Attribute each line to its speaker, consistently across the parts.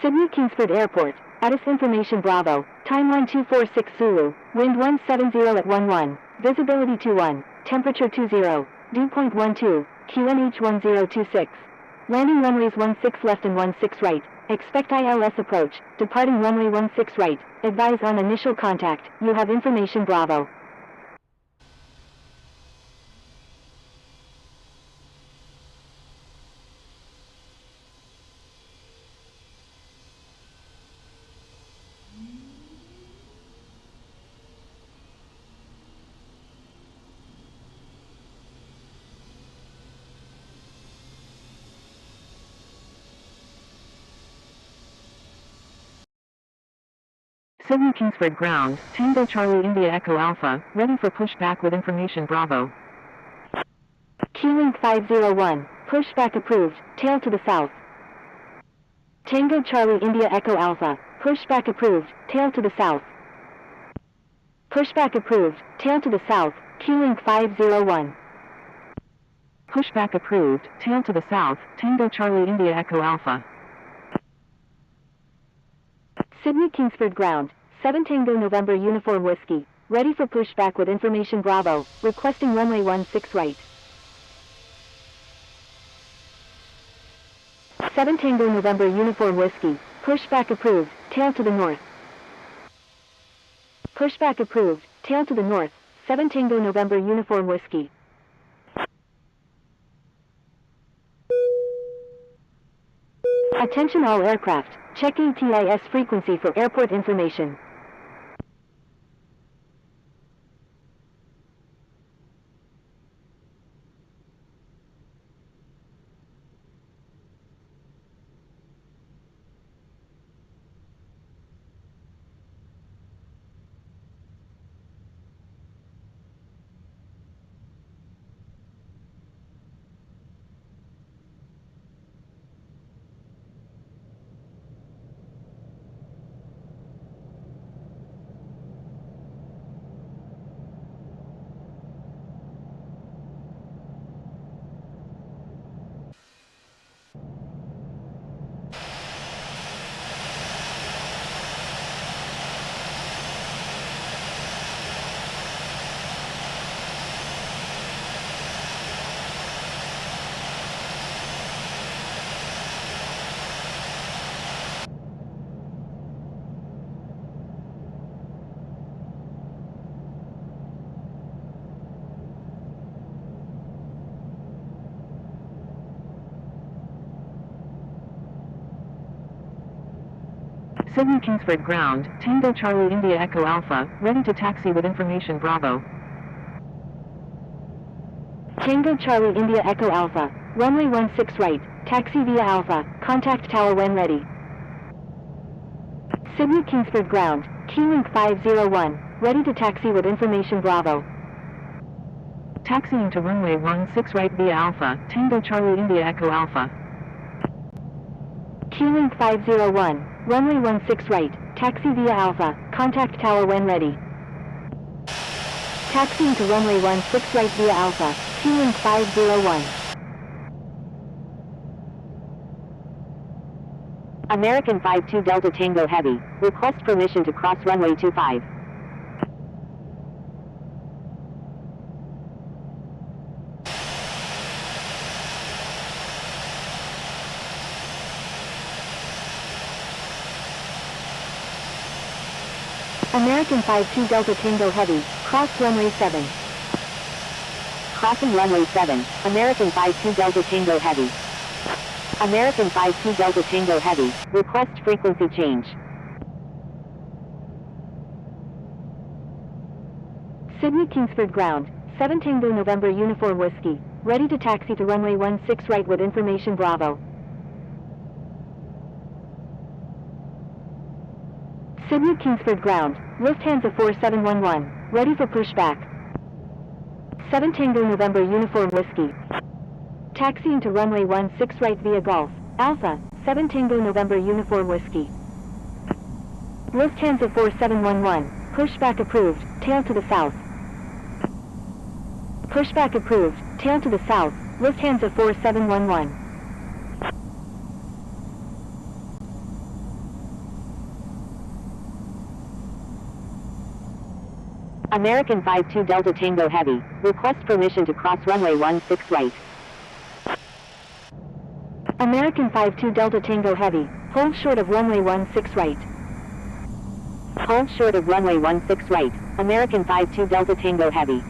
Speaker 1: Sydney Kingsford Airport, ATIS information Bravo, timeline 246 Zulu, wind 170 at 11, visibility 21, temperature 20, dew point 12, QNH 1026. Landing runways 16 left and 16 right, expect ILS approach, departing runway 16 right, advise on initial contact, you have information Bravo.
Speaker 2: Sydney Kingsford ground, Tango Charlie India Echo Alpha, ready for pushback with information Bravo.
Speaker 1: Q-Link 501, pushback approved, tail to the south. Tango Charlie India Echo Alpha, pushback approved, tail to the south. Pushback approved, tail to the south, Q-Link 501.
Speaker 2: Pushback approved, tail to the south, Tango Charlie India Echo Alpha.
Speaker 1: Sydney Kingsford ground, 7 Tango November Uniform Whiskey, ready for pushback with information Bravo, requesting runway 16 right. 7 Tango November Uniform Whiskey, pushback approved, tail to the north. Pushback approved, tail to the north, 7 Tango November Uniform Whiskey. Attention all aircraft, check ATIS frequency for airport information.
Speaker 2: Sydney Kingsford ground, Tango Charlie India Echo Alpha, ready to taxi with information Bravo.
Speaker 1: Tango Charlie India Echo Alpha, runway 16 right, taxi via Alpha, contact tower when ready. Sydney Kingsford ground, Q-Link 501, ready to taxi with information Bravo.
Speaker 2: Taxiing to runway 16 right via Alpha, Tango Charlie India Echo Alpha.
Speaker 1: Q-Link 501, runway 16 right, taxi via Alpha, contact tower when ready. Taxiing to runway 16 right via Alpha, Q-Link 501. American 52 Delta Tango Heavy, request permission to cross runway 25. American 52 Delta Tango Heavy, cross runway 7. Crossing runway 7, American 52 Delta Tango Heavy. American 52 Delta Tango Heavy, request frequency change. Sydney Kingsford ground, 7 Tango November Uniform Whiskey, ready to taxi to runway 16 right with information Bravo. Sydney Kingsford ground, Lufthansa 4711, ready for pushback. 7 Tango November Uniform Whiskey. Taxiing to runway 16 right via Golf, Alpha, 7 Tango November Uniform Whiskey. Lufthansa 4711, pushback approved, tail to the south. Pushback approved, tail to the south, Lufthansa 4711. American 52 Delta Tango Heavy, request permission to cross runway 16 right. American 52 Delta Tango Heavy, hold short of runway 16 right. Hold short of runway 16 right, American 52 Delta Tango Heavy.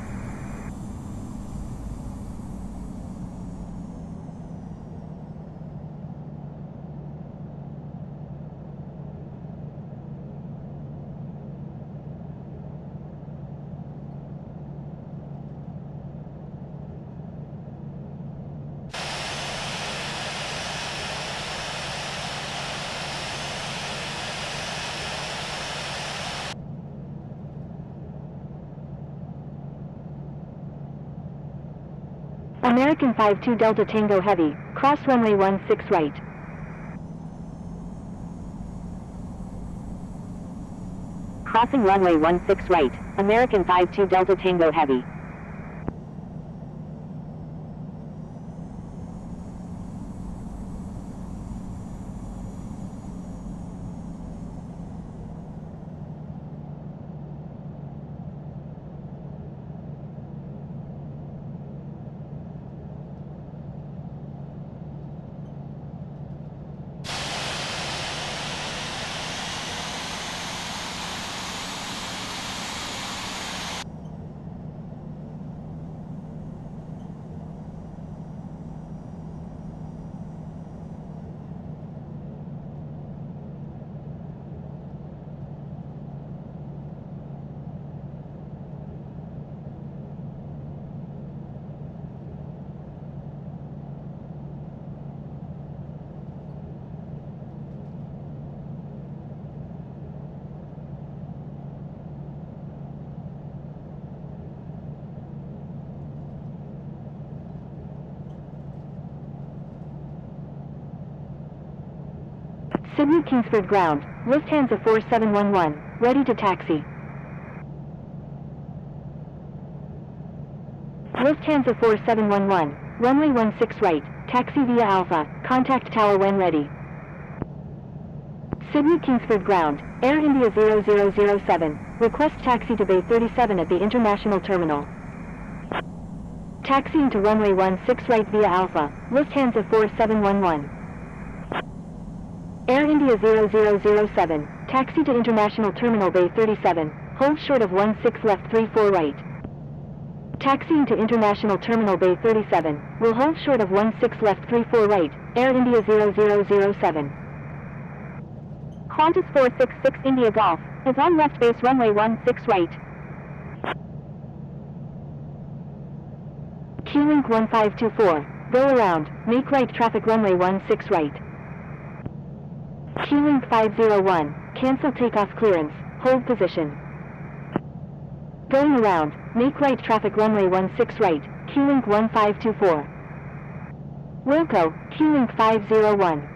Speaker 1: American 52 Delta Tango Heavy, cross runway 16 right. Crossing runway 16 right, American 52 Delta Tango Heavy. Sydney Kingsford Ground, Lufthansa 4711, ready to taxi. Lufthansa 4711, runway 16 right, taxi via Alpha, contact tower when ready. Sydney Kingsford Ground, Air India 0007, request taxi to Bay 37 at the International Terminal. Taxiing to runway 16 right via Alpha, Lufthansa 4711. Air India 0007, taxi to International Terminal Bay 37, hold short of 16 left 34 right. Taxiing to International Terminal Bay 37, will hold short of 16 left 34 right, Air India 0007. Qantas 466 India Golf, is on left base runway 16 right. Q-Link 1524, go around, make right traffic runway 16 right. Q-Link 501, cancel takeoff clearance, hold position. Going around, make right traffic runway 16 right, Q-Link 1524. Wilco, Q-Link 501.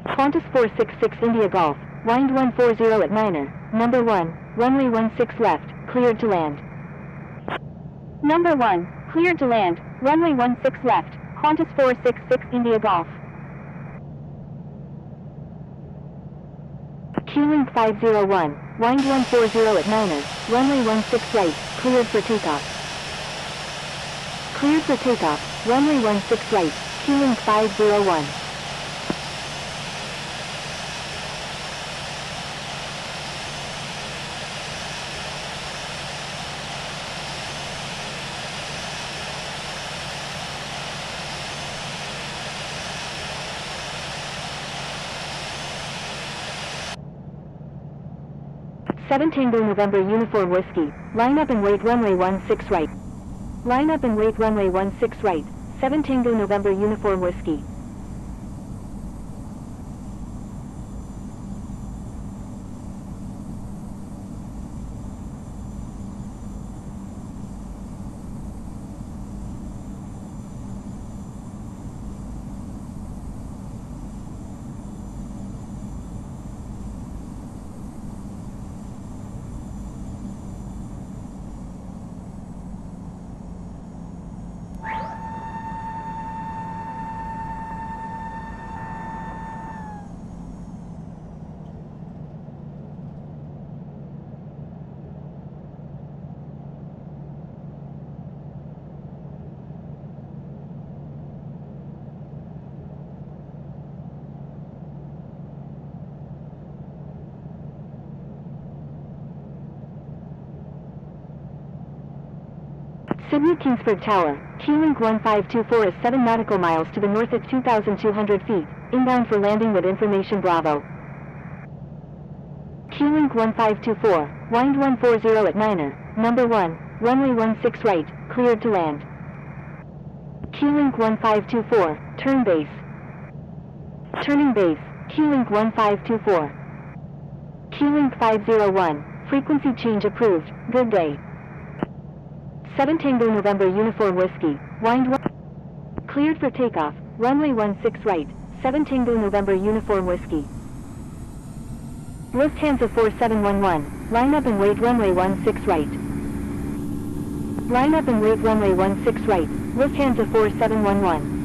Speaker 1: Qantas 466 India Golf, wind 140 at Niner, number 1, runway 16 left, cleared to land. Number 1, cleared to land, runway 16 left, Qantas 466 India Golf. Q-Link 501, wind 140 at Niner, runway 16 right, cleared for takeoff. Cleared for takeoff, runway 16 right, Q-Link 501. Seven Tango November Uniform Whiskey, line up and wait runway 16 right. Line up and wait runway 16 right, 7 Tango November Uniform Whiskey. Sydney Kingsford Tower, Q-Link 1524 is 7 nautical miles to the north at 2,200 feet, inbound for landing with information Bravo. Q-Link 1524, wind 140 at Niner, number 1, runway 16 right, cleared to land. Q-Link 1524, turn base. Turning base, Q-Link 1524. Q-Link 501, frequency change approved, good day. 7 Tango November Uniform Whiskey, wind 1. Cleared for takeoff, runway 16 right, 7 Tango November Uniform Whiskey. Lufthansa 4711, line up and wait runway 16 right. Line up and wait runway 16 right, Lufthansa 4711.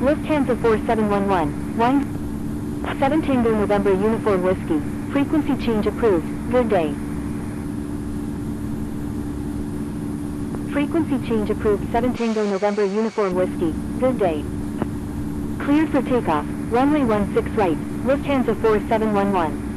Speaker 1: Lufthansa 4711, wind 7 Tango November Uniform Whiskey, frequency change approved, good day. Frequency change approved 7 Tango November Uniform Whiskey, good day. Cleared for takeoff, runway 16 right, Lufthansa 4711.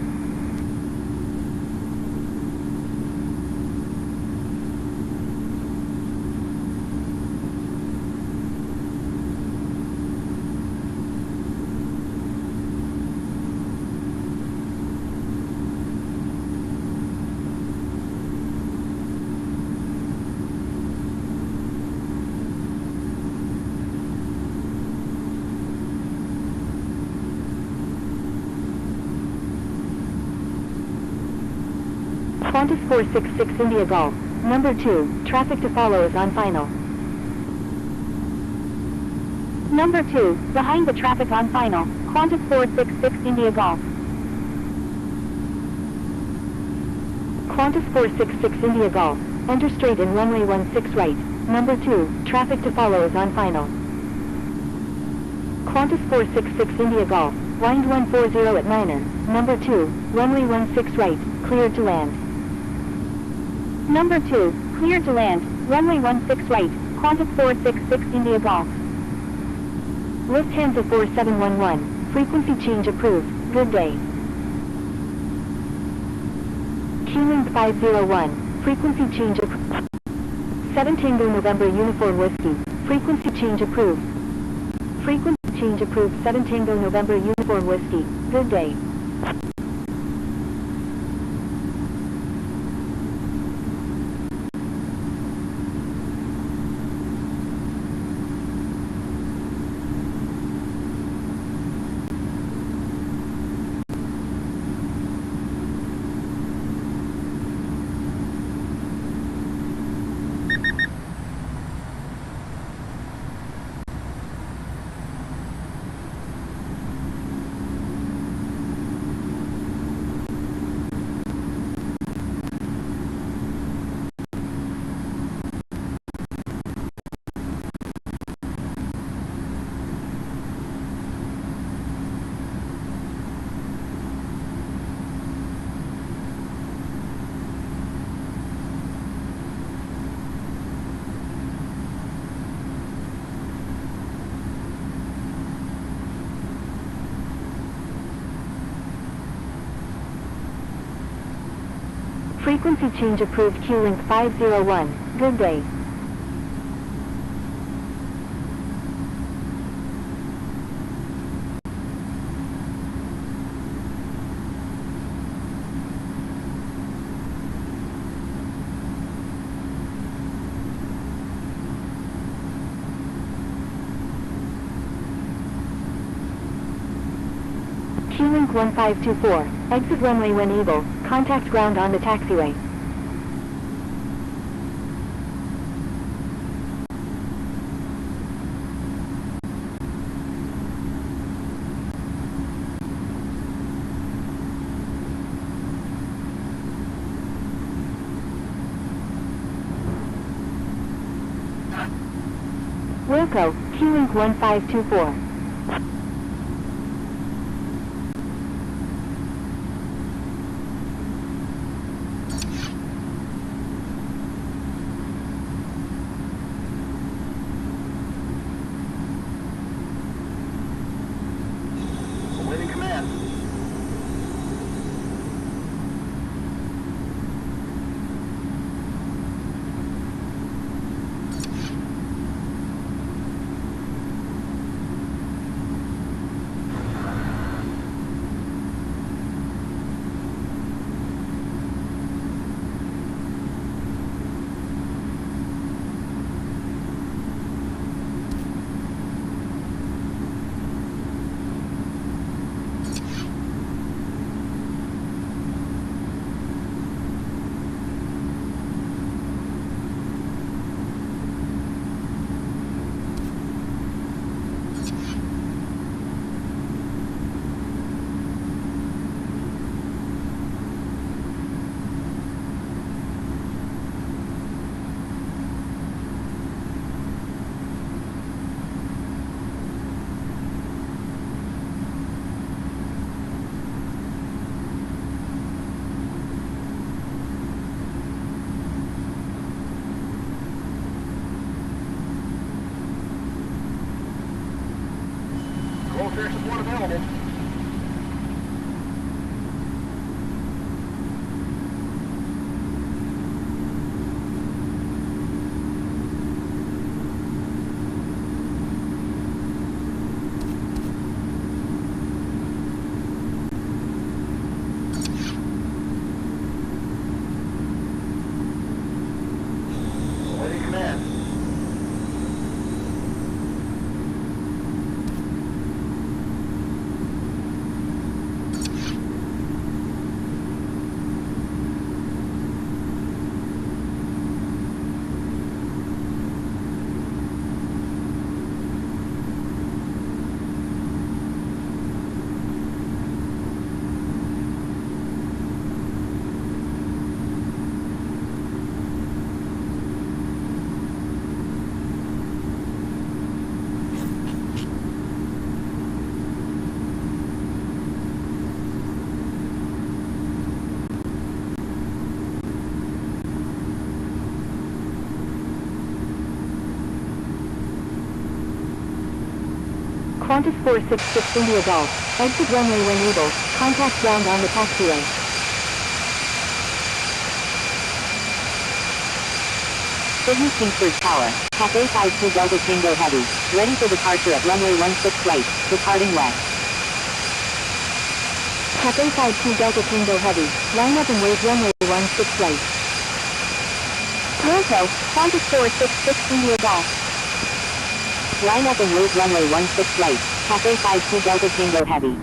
Speaker 1: Qantas 466 India Golf, number 2, traffic to follow is on final. Number 2, behind the traffic on final, Qantas 466 India Golf. Qantas 466 India Golf, enter straight in runway 16 right, number 2, traffic to follow is on final. Qantas 466 India Golf, wind 140 at Niner, number 2, runway 16 right, cleared to land. Number 2, cleared to land, runway 16 right, Qantas 466 India Golf. Lufthansa 4711, frequency change approved, good day. Q-Link 501, frequency change approved. 7 Tango November Uniform Whiskey, frequency change approved. Frequency change approved 7 Tango November Uniform Whiskey, good day. Frequency change approved Q-Link 501, good day. Q-Link 1524, exit runway when able, contact ground on the taxiway. Wilco, Q-Link 1524.
Speaker 3: Awaiting command. Fare support available. Awaiting command.
Speaker 1: Qantas 466 India Golf, exit runway when able, contact ground on the taxiway.
Speaker 4: Sydney Kingsford Tower, Cafe 52 Delta Tango Heavy, ready for departure at runway 16 right, departing west.
Speaker 1: Cafe 52 Delta Tango Heavy, line up and wait runway 16 right.
Speaker 4: Wilco, Qantas 466 India Golf. Line up and wait runway 16 right, Cafe 52 Delta Tango Heavy.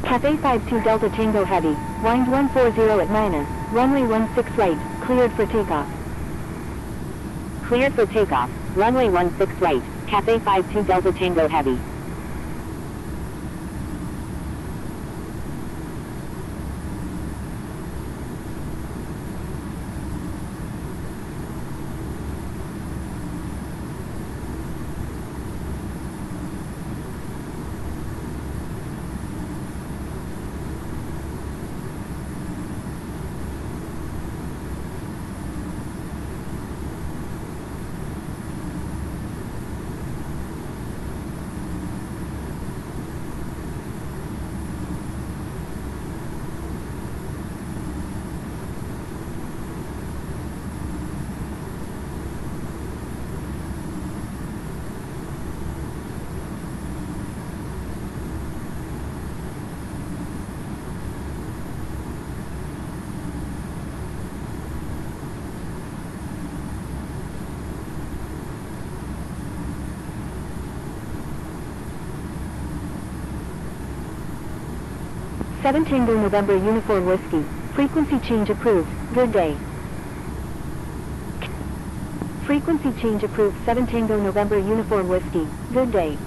Speaker 1: Cafe 52 Delta Tango Heavy, wind 140 at minus, runway 16 right, cleared for takeoff.
Speaker 4: Cleared for takeoff, runway 16 right, Cafe 52 Delta Tango Heavy.
Speaker 1: 7 Tango November Uniform Whiskey. Frequency change approved. Good day. Frequency change approved. 7 Tango November Uniform Whiskey. Good day.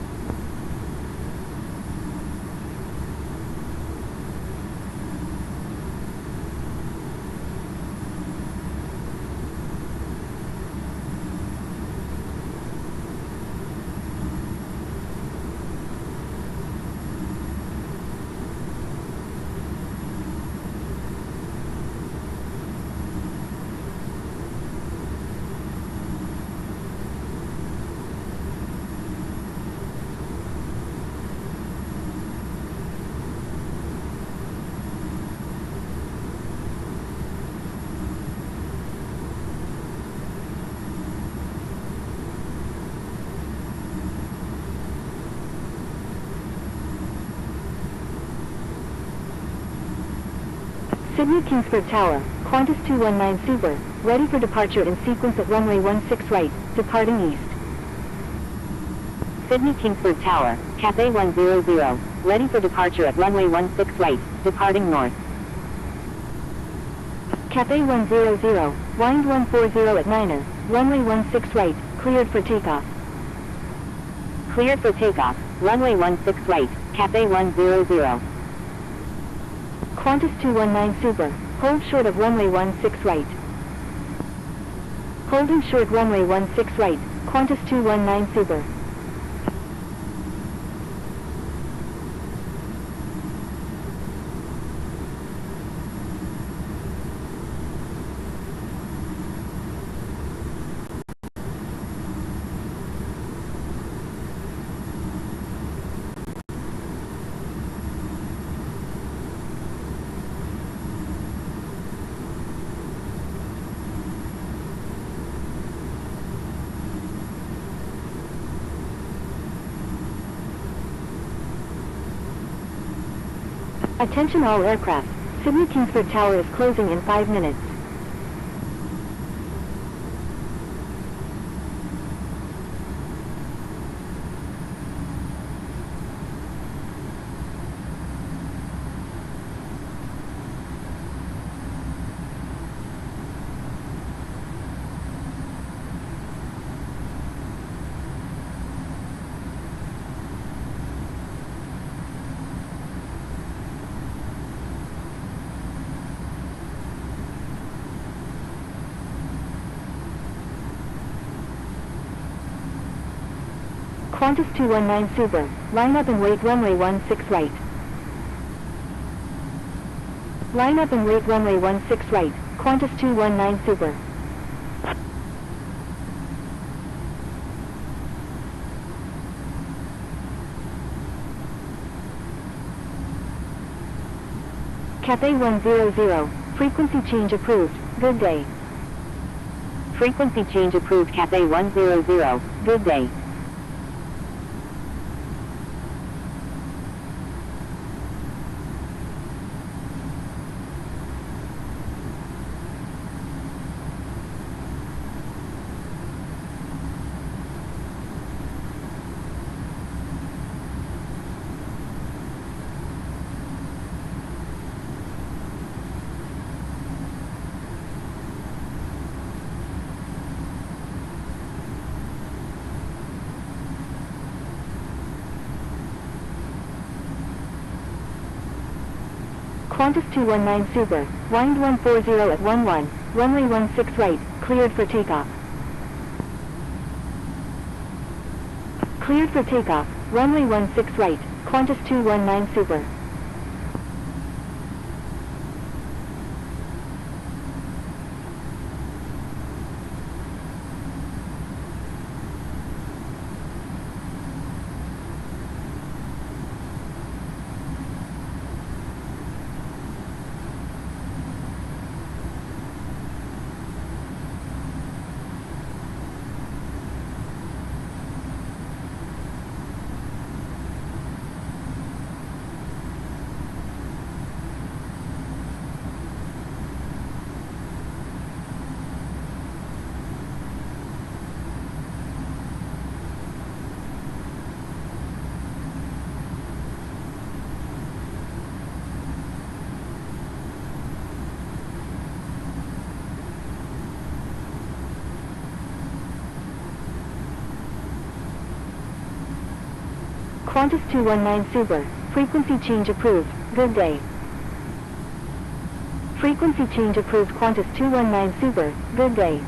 Speaker 1: Sydney Kingsford Tower, Qantas 219 Super, ready for departure in sequence at runway 16 right, departing east.
Speaker 4: Sydney Kingsford Tower, Cathay 100, ready for departure at runway 16 right, departing north.
Speaker 1: Cathay 100, wind 140 at Niner, runway 16 right, cleared for takeoff.
Speaker 4: Cleared for takeoff, runway 16 right, Cathay 100.
Speaker 1: Qantas 219 Super, hold short of runway 16 right. Holding short runway 16 right, Qantas 219 Super. Attention all aircraft, Sydney Kingsford Tower is closing in 5 minutes. Qantas 219 Super, line up and wait runway 16 right. Line up and wait runway 16 right, Qantas 219 Super. Cathay 100, frequency change approved, good day.
Speaker 4: Frequency change approved, Cathay 100, good day.
Speaker 1: Qantas 219 Super, wind 140 at 11, runway 16 right, cleared for takeoff. Cleared for takeoff, runway 16 right, Qantas 219 Super. Qantas 219 Super. Frequency change approved. Good day. Frequency change approved. Qantas 219 Super. Good day.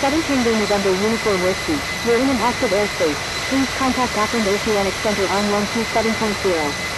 Speaker 1: 7 Tango November Uniform Whiskey. You're in an active airspace. Please contact Auckland Oceanic Center on 127.0.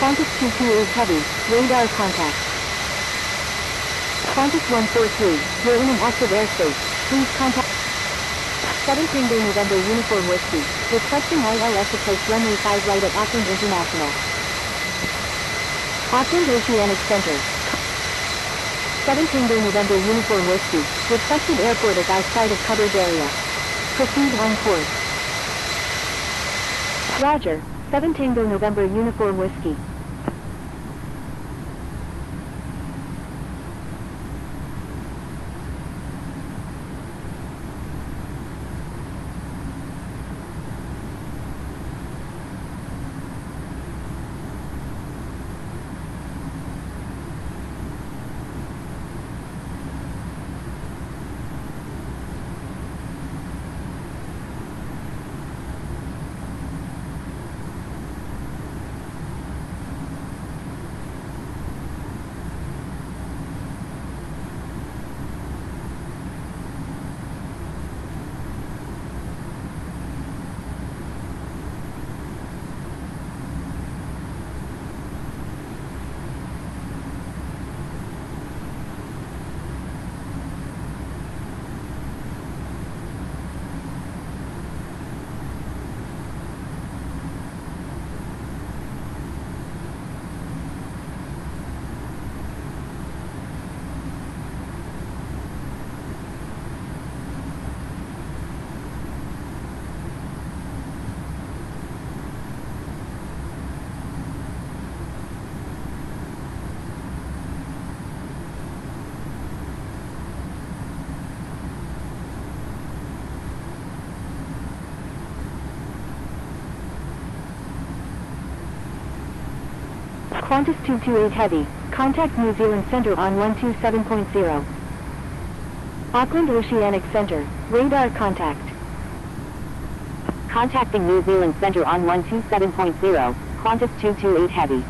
Speaker 1: Qantas 228 Heavy, radar contact. Qantas 143, you're in an active airspace. Please contact 7 Tango November Uniform Whiskey, requesting ILS approach runway 5 right at Auckland International. Auckland Oceanic Center. 7 Tango November Uniform Whiskey, requested airport is outside of coverage area. Proceed on course. Roger, 7 Tango November Uniform Whiskey. Qantas 228 Heavy, contact New Zealand Centre on 127.0. Auckland Oceanic Centre, radar contact.
Speaker 4: Contacting New Zealand Centre on 127.0, Qantas 228 Heavy.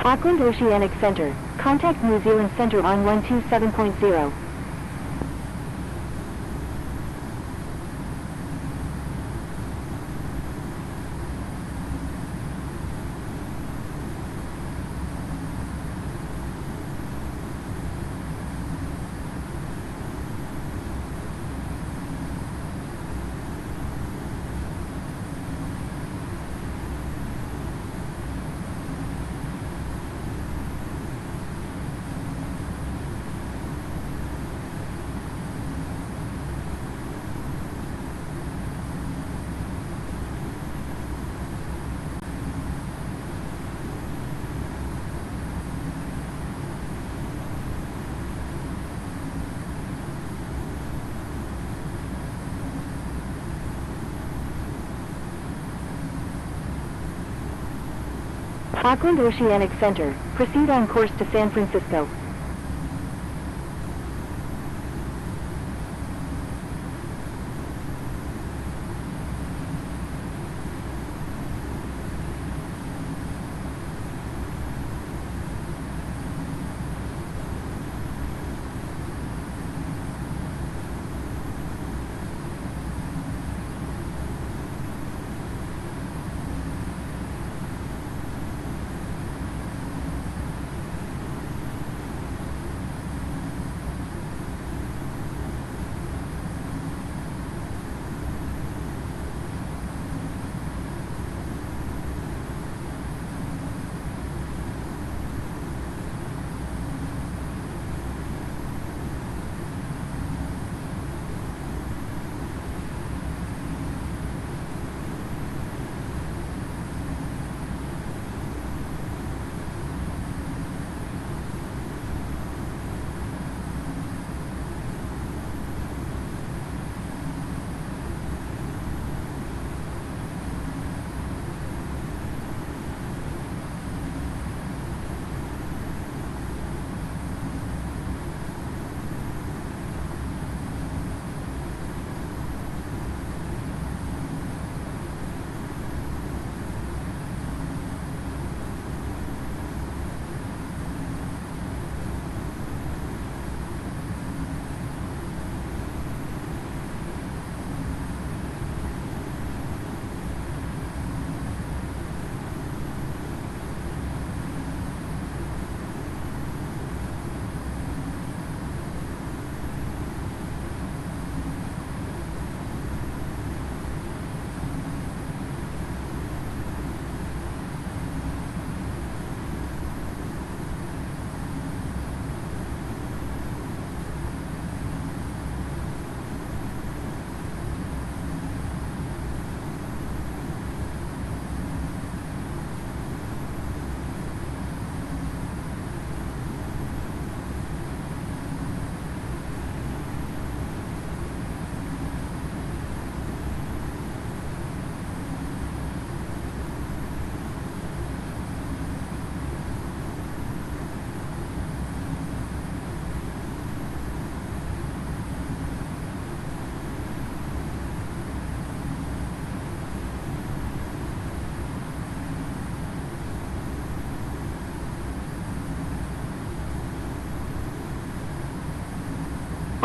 Speaker 1: Auckland Oceanic Centre, contact New Zealand Centre on 127.0. Auckland Oceanic Center, proceed on course to San Francisco.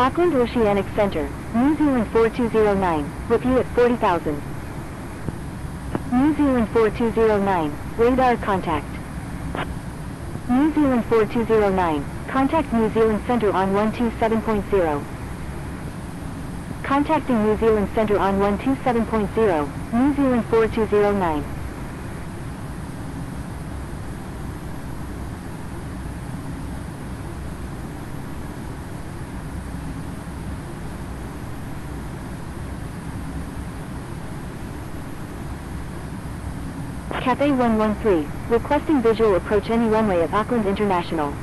Speaker 1: Auckland Oceanic Center, New Zealand 4209, with you at 40,000. New Zealand 4209, radar contact. New Zealand 4209, contact New Zealand Center on 127.0. Contacting New Zealand Center on 127.0, New Zealand 4209. Cathay 113, requesting visual approach any runway at Auckland International.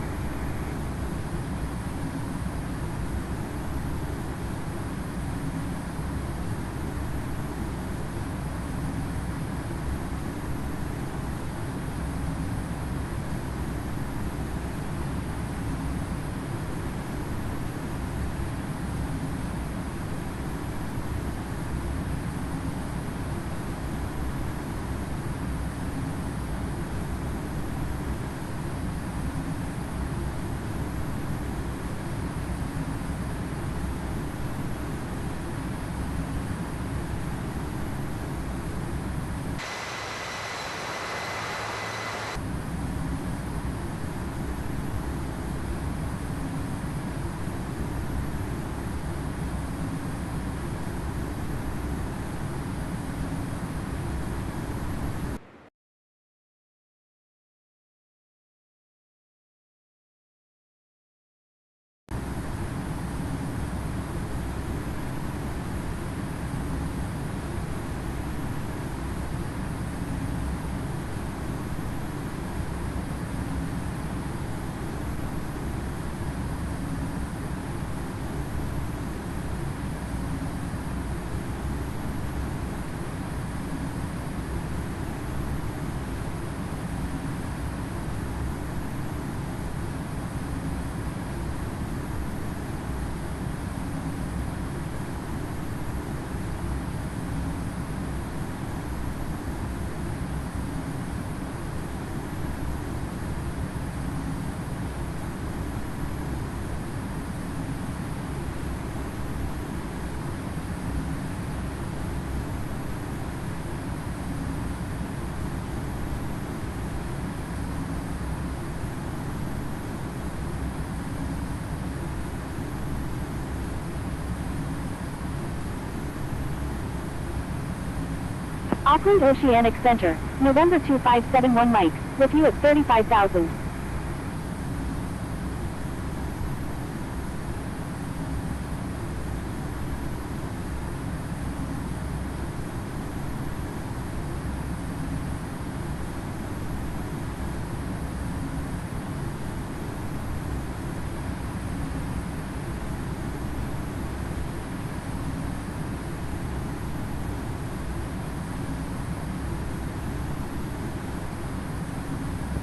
Speaker 4: Auckland Oceanic Center, November 2571 Mike, with you at 35,000.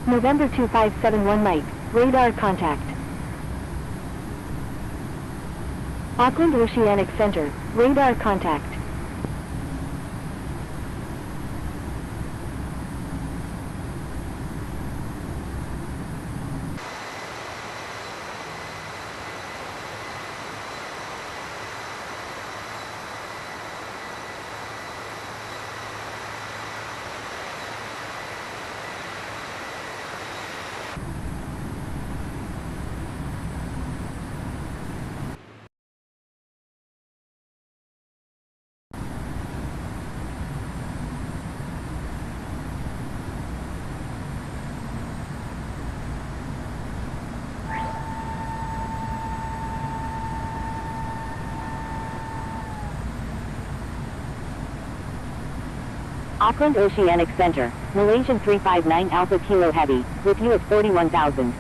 Speaker 1: November 2571 Mike, radar contact. Auckland Oceanic Center, radar contact.
Speaker 4: Auckland Oceanic Center, Malaysian 359 Alpha Kilo Heavy, with you at 41,000.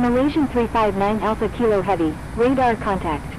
Speaker 1: Malaysian 359 Alpha Kilo Heavy, radar contact.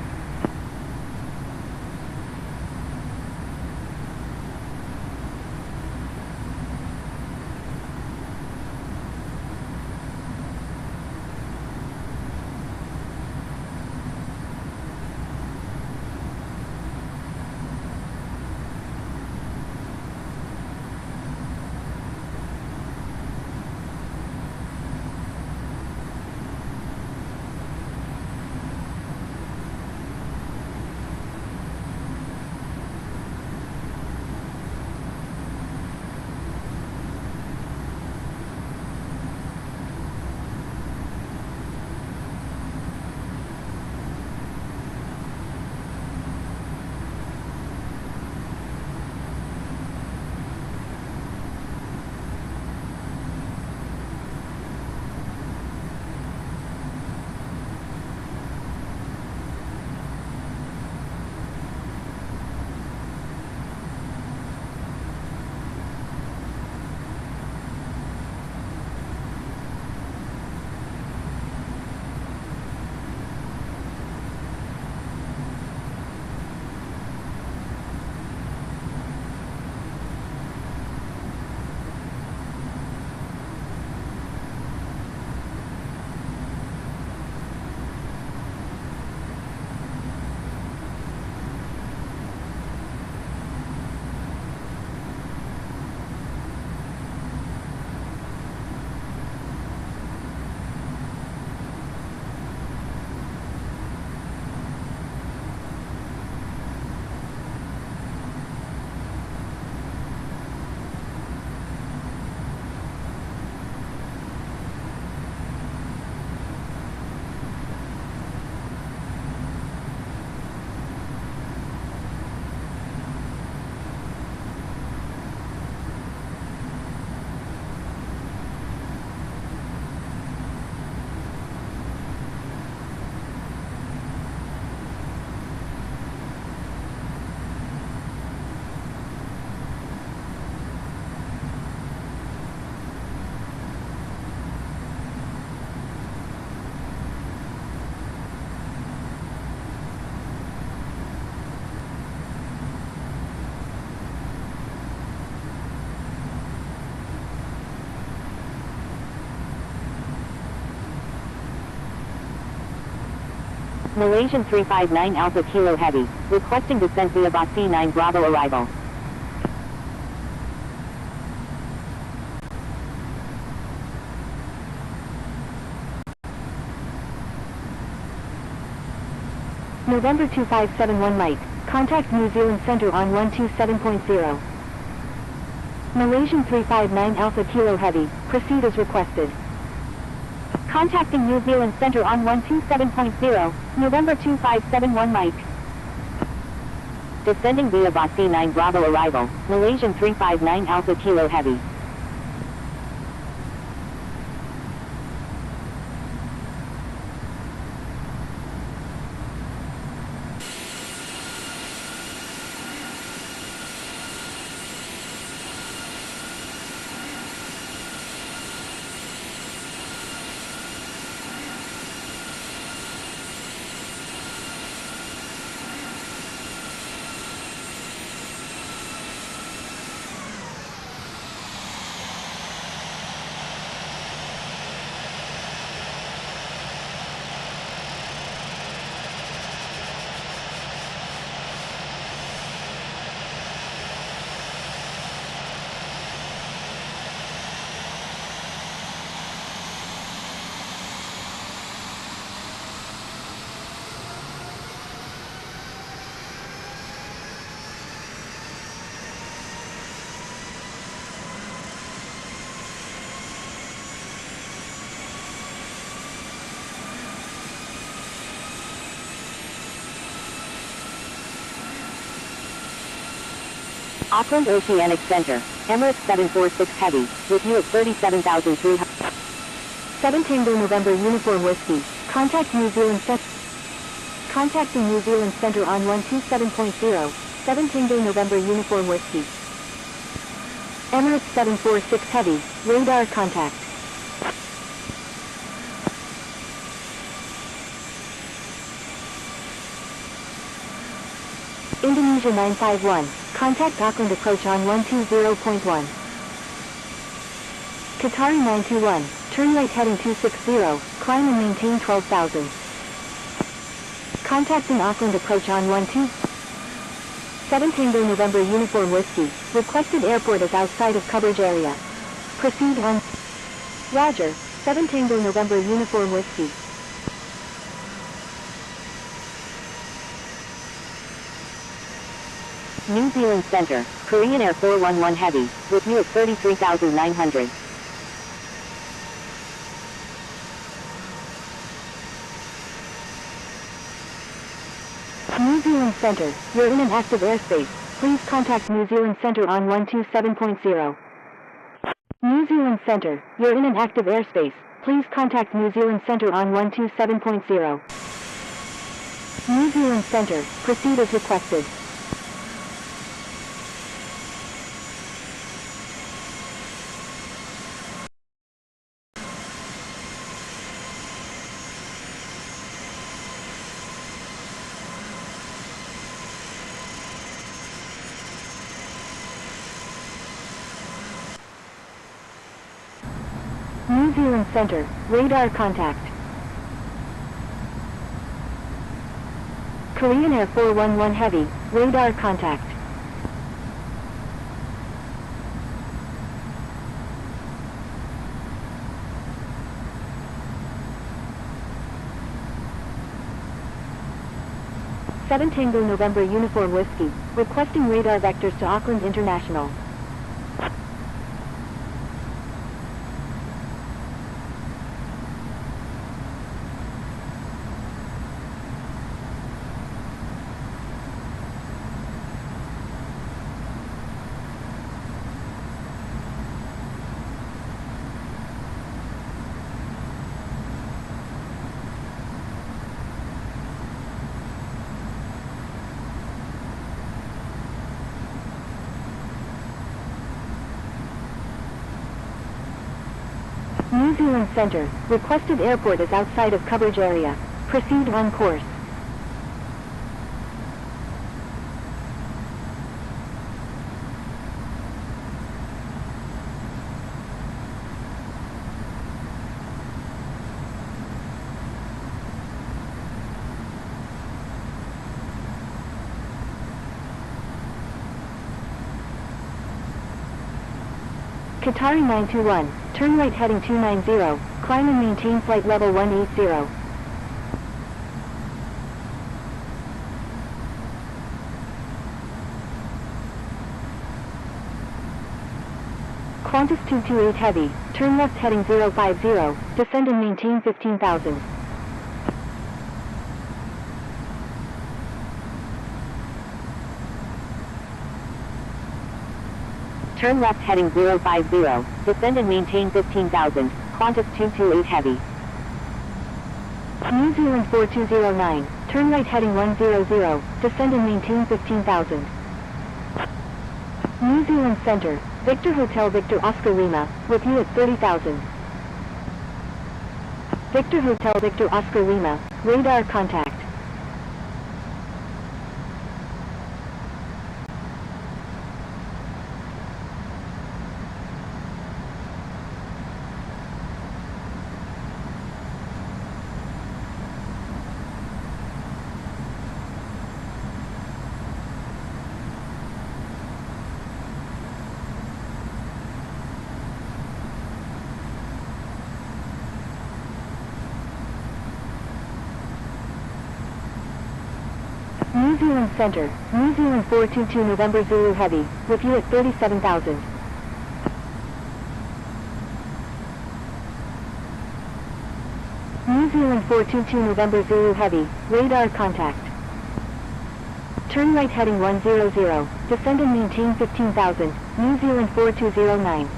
Speaker 4: Malaysian 359 Alpha Kilo Heavy, requesting descent via Basi 9 Bravo arrival.
Speaker 1: November 2571 Mike. Contact New Zealand Center on 127.0. Malaysian 359 Alpha Kilo Heavy. Proceed as requested.
Speaker 4: Contacting New Zealand Center on 127.0, November 2571 Mike. Descending via Bossy 9 Bravo arrival, Malaysian 359 Alpha Kilo Heavy. Auckland Oceanic Center, Emirates 746 Heavy, with you at 37,300.
Speaker 1: 7 Tango November Uniform Whiskey. Contact New Zealand Center. Contacting New Zealand Center on 127.0. 7 Tango November Uniform Whiskey. Emirates 746 Heavy, radar contact. Indonesia 951. Contact Auckland approach on 120.1. Qatari 921. Turn right heading 260. Climb and maintain 12,000. Contacting Auckland approach on 12. 7 Tango November Uniform Whiskey. Requested airport is outside of coverage area. Proceed on. Roger. 7 Tango November Uniform Whiskey.
Speaker 4: New Zealand Center, Korean Air 411 Heavy, with you at 33,900.
Speaker 1: New Zealand Center, you're in an active airspace. Please contact New Zealand Center on 127.0. New Zealand Center, you're in an active airspace. Please contact New Zealand Center on 127.0. New Zealand Center, proceed as requested. New Zealand Center, radar contact. Korean Air 411 Heavy, radar contact. Seven Tango November Uniform Whiskey, requesting radar vectors to Auckland International. New Zealand Center, requested airport is outside of coverage area. Proceed on course. Qatari 921, turn right heading 290, climb and maintain flight level 180. Qantas 228 Heavy, turn left heading 050, descend and maintain 15,000.
Speaker 4: Turn left heading 050, descend and maintain 15,000, Qantas 228 Heavy.
Speaker 1: New Zealand 4209, turn right heading 100, descend and maintain 15,000. New Zealand Centre, Victor Hotel Victor Oscar Lima, with you at 30,000. Victor Hotel Victor Oscar Lima, radar contact. New Zealand Centre, New Zealand 422 November Zulu Heavy, with you at 37,000. New Zealand 422 November Zulu Heavy, radar contact. Turn right heading 100, descend and maintain 15,000, New Zealand 4209.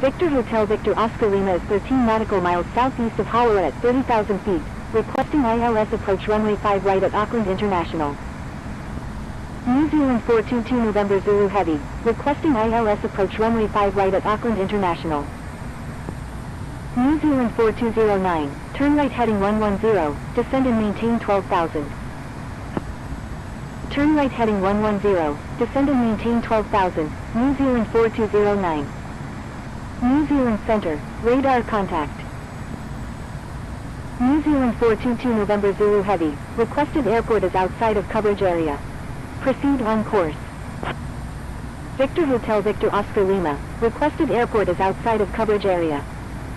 Speaker 1: Victor Hotel Victor Oscar Lima is 13 nautical miles southeast of Hawera at 30,000 feet. Requesting ILS approach runway 5 right at Auckland International. New Zealand 422 November Zulu Heavy, requesting ILS approach runway 5 right at Auckland International. New Zealand 4209, turn right heading 110, descend and maintain 12,000. Turn right heading 110, descend and maintain 12,000, New Zealand 4209. New Zealand Centre, radar contact. New Zealand 422 November Zulu Heavy, requested airport is outside of coverage area. Proceed on course. Victor Hotel Victor Oscar Lima, requested airport is outside of coverage area.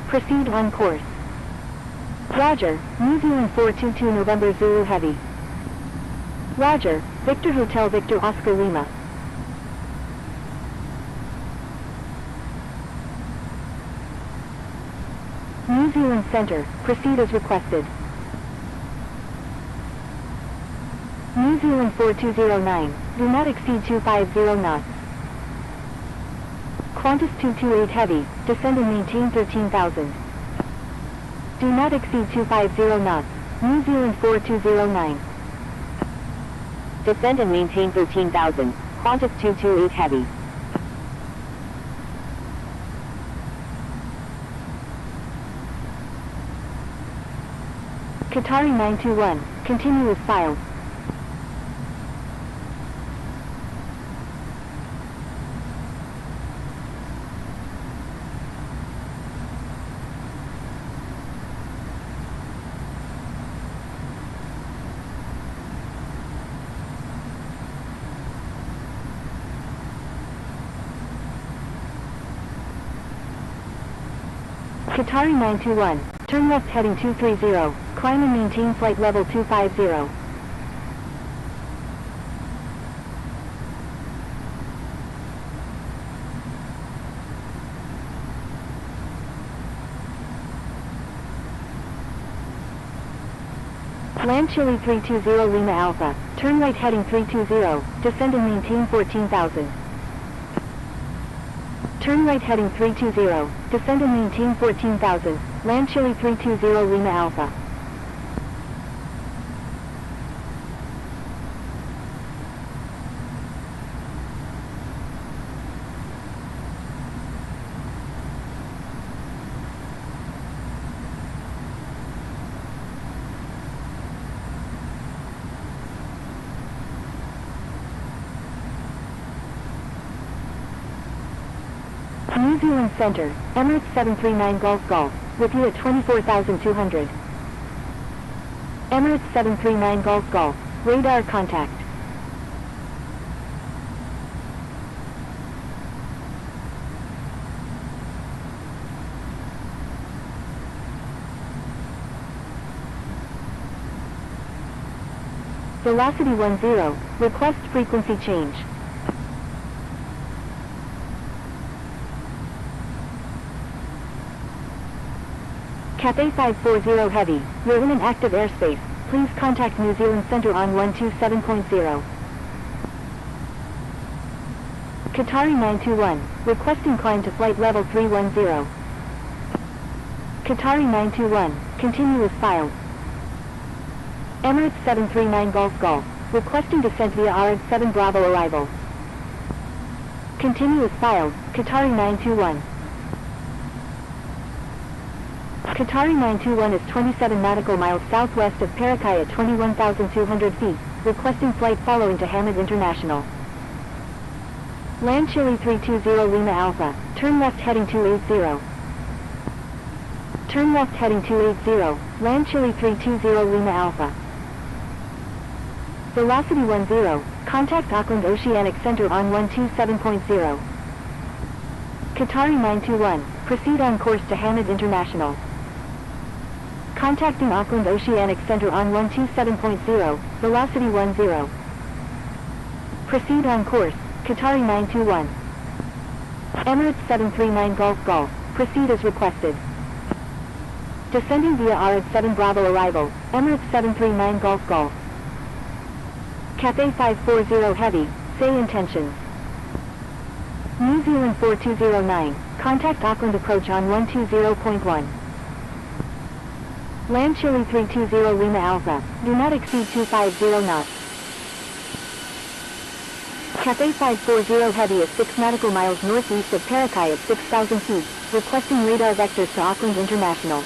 Speaker 1: Proceed on course. Roger, New Zealand 422 November Zulu Heavy. Roger, Victor Hotel Victor Oscar Lima. New Zealand Centre, proceed as requested. New Zealand 4209, do not exceed 250 knots. Qantas 228 Heavy, descend and maintain 13,000. Do not exceed 250 knots, New Zealand 4209.
Speaker 4: Descend and maintain 13,000, Qantas 228 Heavy.
Speaker 1: Qatari 921, continue with file. Qatari 921, turn left heading 230, climb and maintain flight level 250. Land Chile 320 Lima Alpha, turn right heading 320, descend and maintain 14,000. Turn right heading 320, descend and maintain 14,000, land Chile 320 Lima Alpha. New Zealand Centre, Emirates 739 Golf Golf, with you at 24,200. Emirates 739 Golf Golf, radar contact. Velocity 10, request frequency change. Cathay 540 Heavy, you're in an active airspace. Please contact New Zealand Centre on 127.0. Qatari 921, requesting climb to flight level 310. Qatari 921, continue as filed. Emirates 739 Golf, requesting descent via ARID 7 Bravo arrival. Continue as filed, Qatari 921. Qatari 921 is 27 nautical miles southwest of Parakai at 21,200 feet, requesting flight following to Hamid International. Land Chile 320 Lima Alpha, turn left heading 280. Turn left heading 280, land Chile 320 Lima Alpha. Velocity 10, contact Auckland Oceanic Centre on 127.0. Qatari 921, proceed on course to Hamid International. Contacting Auckland Oceanic Centre on 127.0, velocity 10. Proceed on course, Qatari 921. Emirates 739 Golf, proceed as requested. Descending via ARID 7 Bravo arrival, Emirates 739 Golf. Cathay 540 Heavy, say intentions. New Zealand 4209, contact Auckland approach on 120.1. Land Chile 320 Lima Alpha, do not exceed 250 knots. Cathay 540 Heavy is 6 nautical miles northeast of Parakai at 6,000 feet, requesting radar vectors to Auckland International.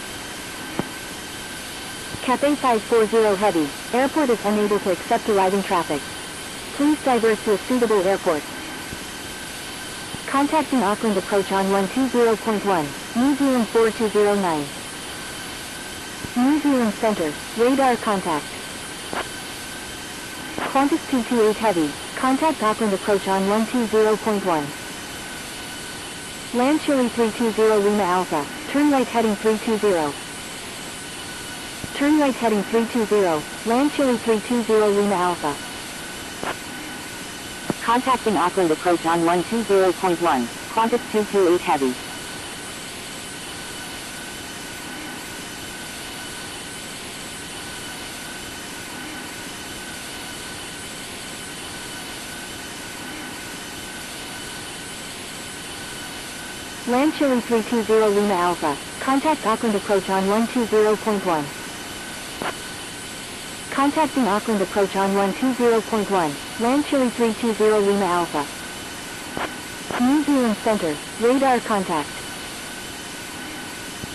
Speaker 1: Cathay 540 Heavy, airport is unable to accept arriving traffic. Please divert to a suitable airport. Contacting Auckland approach on 120.1, New Zealand 4209. New Zealand Centre, radar contact. Qantas 228 Heavy, contact Auckland approach on 120.1. Land Chile 320 Lima Alpha, turn right heading 320. Turn right heading 320, land Chile 320 Lima Alpha.
Speaker 4: Contacting Auckland approach on 120.1, Qantas 228 Heavy.
Speaker 1: Land Chile 320 Lima Alpha, contact Auckland approach on 120.1. Contacting Auckland approach on 120.1, land Chile 320 Lima Alpha. New Zealand Centre, radar contact.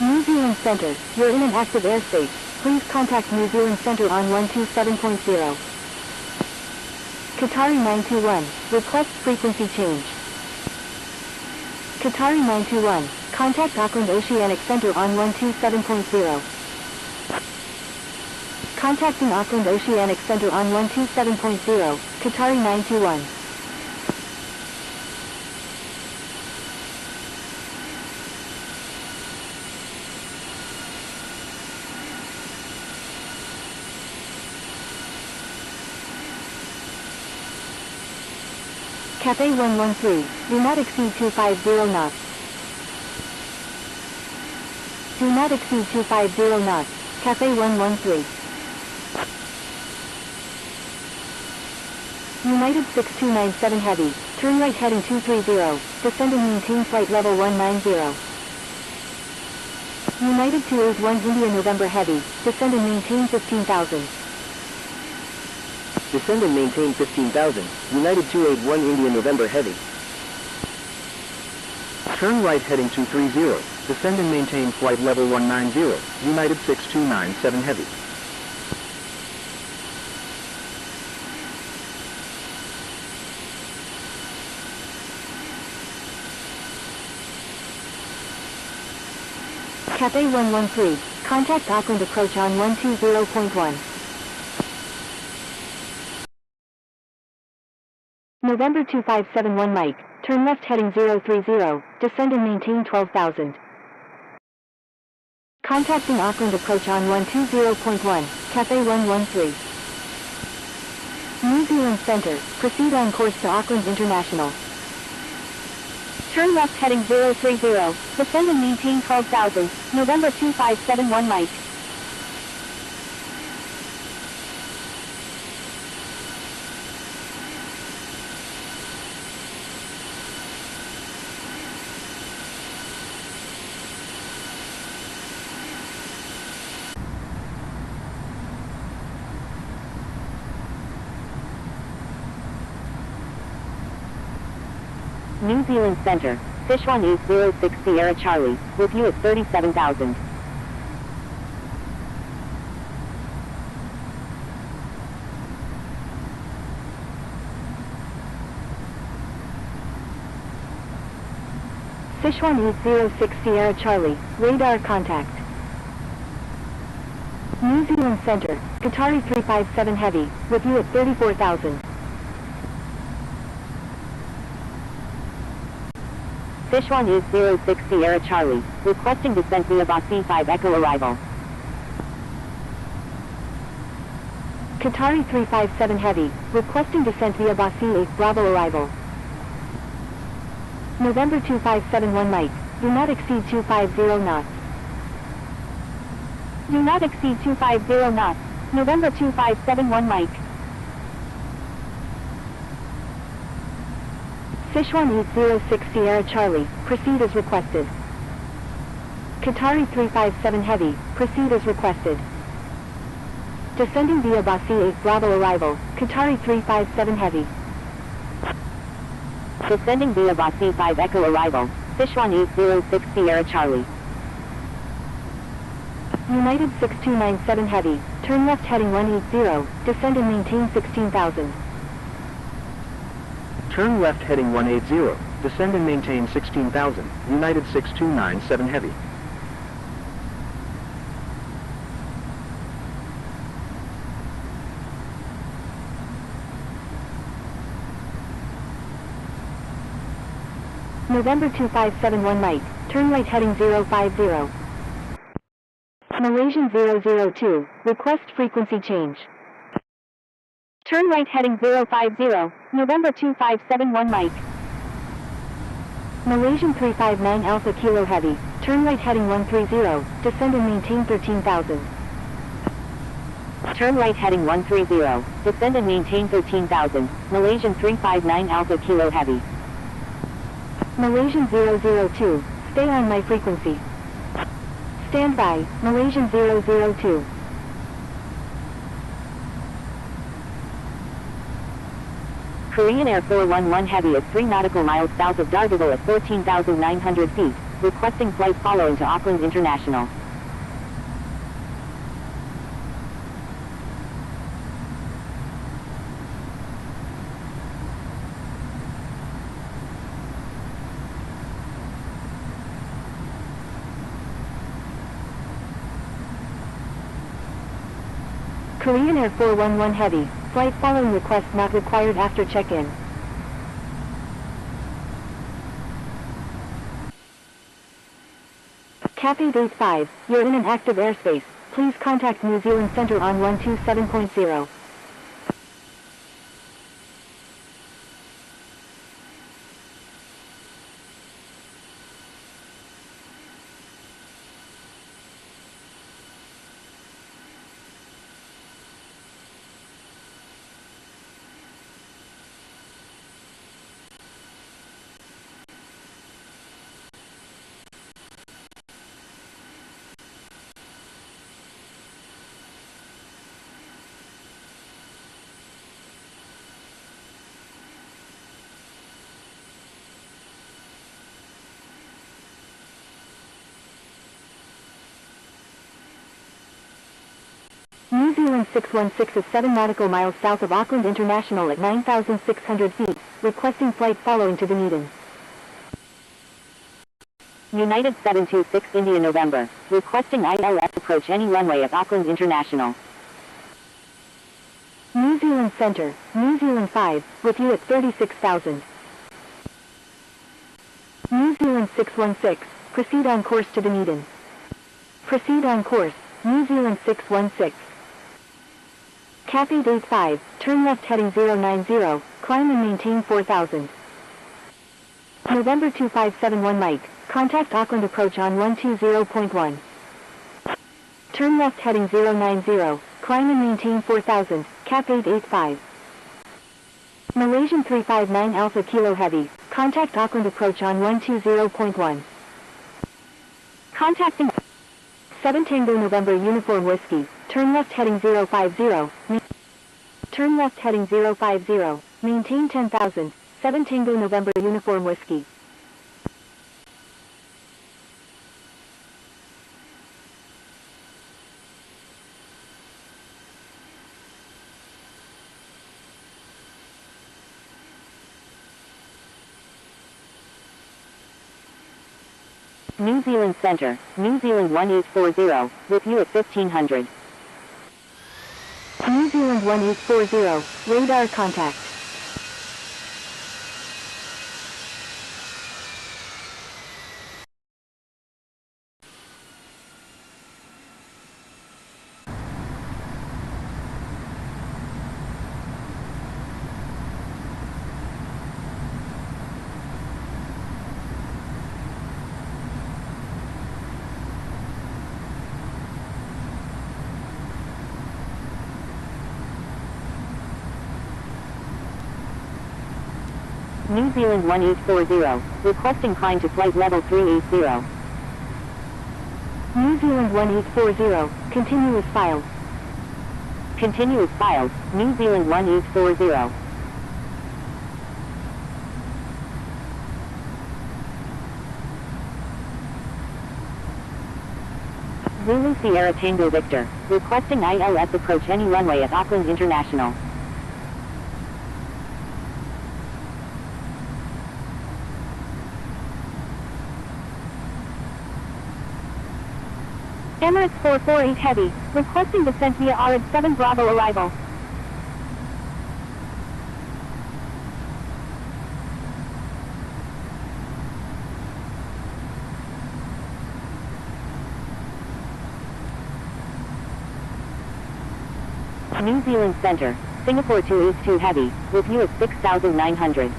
Speaker 1: New Zealand Centre, you're in an active airspace. Please contact New Zealand Centre on 127.0. Qatari 921, request frequency change. Qatari 921, contact Auckland Oceanic Centre on 127.0. Contacting Auckland Oceanic Centre on 127.0, Qatari 921. Cathay 113, do not exceed 250 knots. Do not exceed 250 knots, Cathay 113. United 6297 Heavy, turn right heading 230, descend and maintain flight level 190. United 281 India November Heavy, descend and maintain 15,000.
Speaker 5: Descend and maintain 15,000, United 281 India November Heavy. Turn right heading 230, descend and maintain flight level 190, United 6297 Heavy.
Speaker 1: Cathay 113, contact Auckland approach on 120.1. November 2571 Mike, turn left heading 030, descend and maintain 12,000. Contacting Auckland approach on 120.1, Cathay 113. New Zealand Centre, proceed on course to Auckland International.
Speaker 4: Turn left heading 030. Descend and maintain 12,000. November 2571 Mike. New Zealand Center, Fish 1806 Sierra Charlie, with you at 37,000.
Speaker 1: Fish 1806 Sierra Charlie, radar contact. New Zealand Center, Qatari 357 Heavy, with you at 34,000.
Speaker 4: Fish 1806 Sierra Charlie, requesting descent via Bossy 5 Echo arrival.
Speaker 1: Qatari 357 Heavy, requesting descent via Bossy 8 Bravo arrival. November 2571 Mike, do not exceed 250 knots.
Speaker 4: Do not exceed 250 knots. November 2571 Mike.
Speaker 1: Fish 1806 Sierra Charlie, proceed as requested. Qatari 357 Heavy, proceed as requested. Descending via Bossy 8 Bravo arrival, Qatari 357 Heavy.
Speaker 4: Descending via Bossy 5 Echo arrival, Fish 1806 Sierra Charlie.
Speaker 1: United 6297 Heavy, turn left heading 180, descend and maintain 16,000.
Speaker 5: Turn left heading 180, descend and maintain 16,000, United 6297 Heavy.
Speaker 1: November 2571 Mike, turn right heading 050. Malaysian 002, request frequency change.
Speaker 4: Turn right heading 050, November 2571 Mike.
Speaker 1: Malaysian 359 Alpha Kilo Heavy, turn right heading 130, descend and maintain 13,000.
Speaker 4: Turn right heading 130, descend and maintain 13,000, Malaysian 359 Alpha Kilo Heavy.
Speaker 1: Malaysian 002, stay on my frequency. Stand by, Malaysian 002.
Speaker 4: Korean Air 411 Heavy at 3 nautical miles south of Dargaville at 14,900 feet, requesting flight following to Auckland International.
Speaker 1: Korean Air 411 Heavy, flight following request not required after check-in. Cathay 85, you're in an active airspace. Please contact New Zealand Center on 127.0. New Zealand 616 is 7 nautical miles south of Auckland International at 9,600 feet, requesting flight following to Dunedin.
Speaker 4: United 726 India November, requesting ILS approach any runway at Auckland International.
Speaker 1: New Zealand Center, New Zealand 5, with you at 36,000. New Zealand 616, proceed on course to Dunedin. Proceed on course, New Zealand 616. Cathay 85, turn left heading 090, climb and maintain 4,000. November 2571 Mike, contact Auckland approach on 120.1. Turn left heading 090, climb and maintain 4000, cap 885. Malaysian 359 Alpha Kilo Heavy, contact Auckland approach on 120.1. Contacting 7 Tango November Uniform Whiskey, turn left heading 050, turn left heading 050, maintain 10,000, 7 Tango November Uniform Whiskey.
Speaker 4: New Zealand Centre, New Zealand 1840, with you at 1500.
Speaker 1: New Zealand 1840, radar contact.
Speaker 4: New Zealand 1840, requesting climb to flight level 380.
Speaker 1: New Zealand 1840, continuous files.
Speaker 4: Continuous files, New Zealand 1840. Zulu Sierra Tango Victor, requesting ILS approach any runway at Auckland International.
Speaker 1: Emirates 448 Heavy, requesting descent via ARID 7 Bravo arrival.
Speaker 4: New Zealand Centre, Singapore 282 Heavy, with you at 6,900.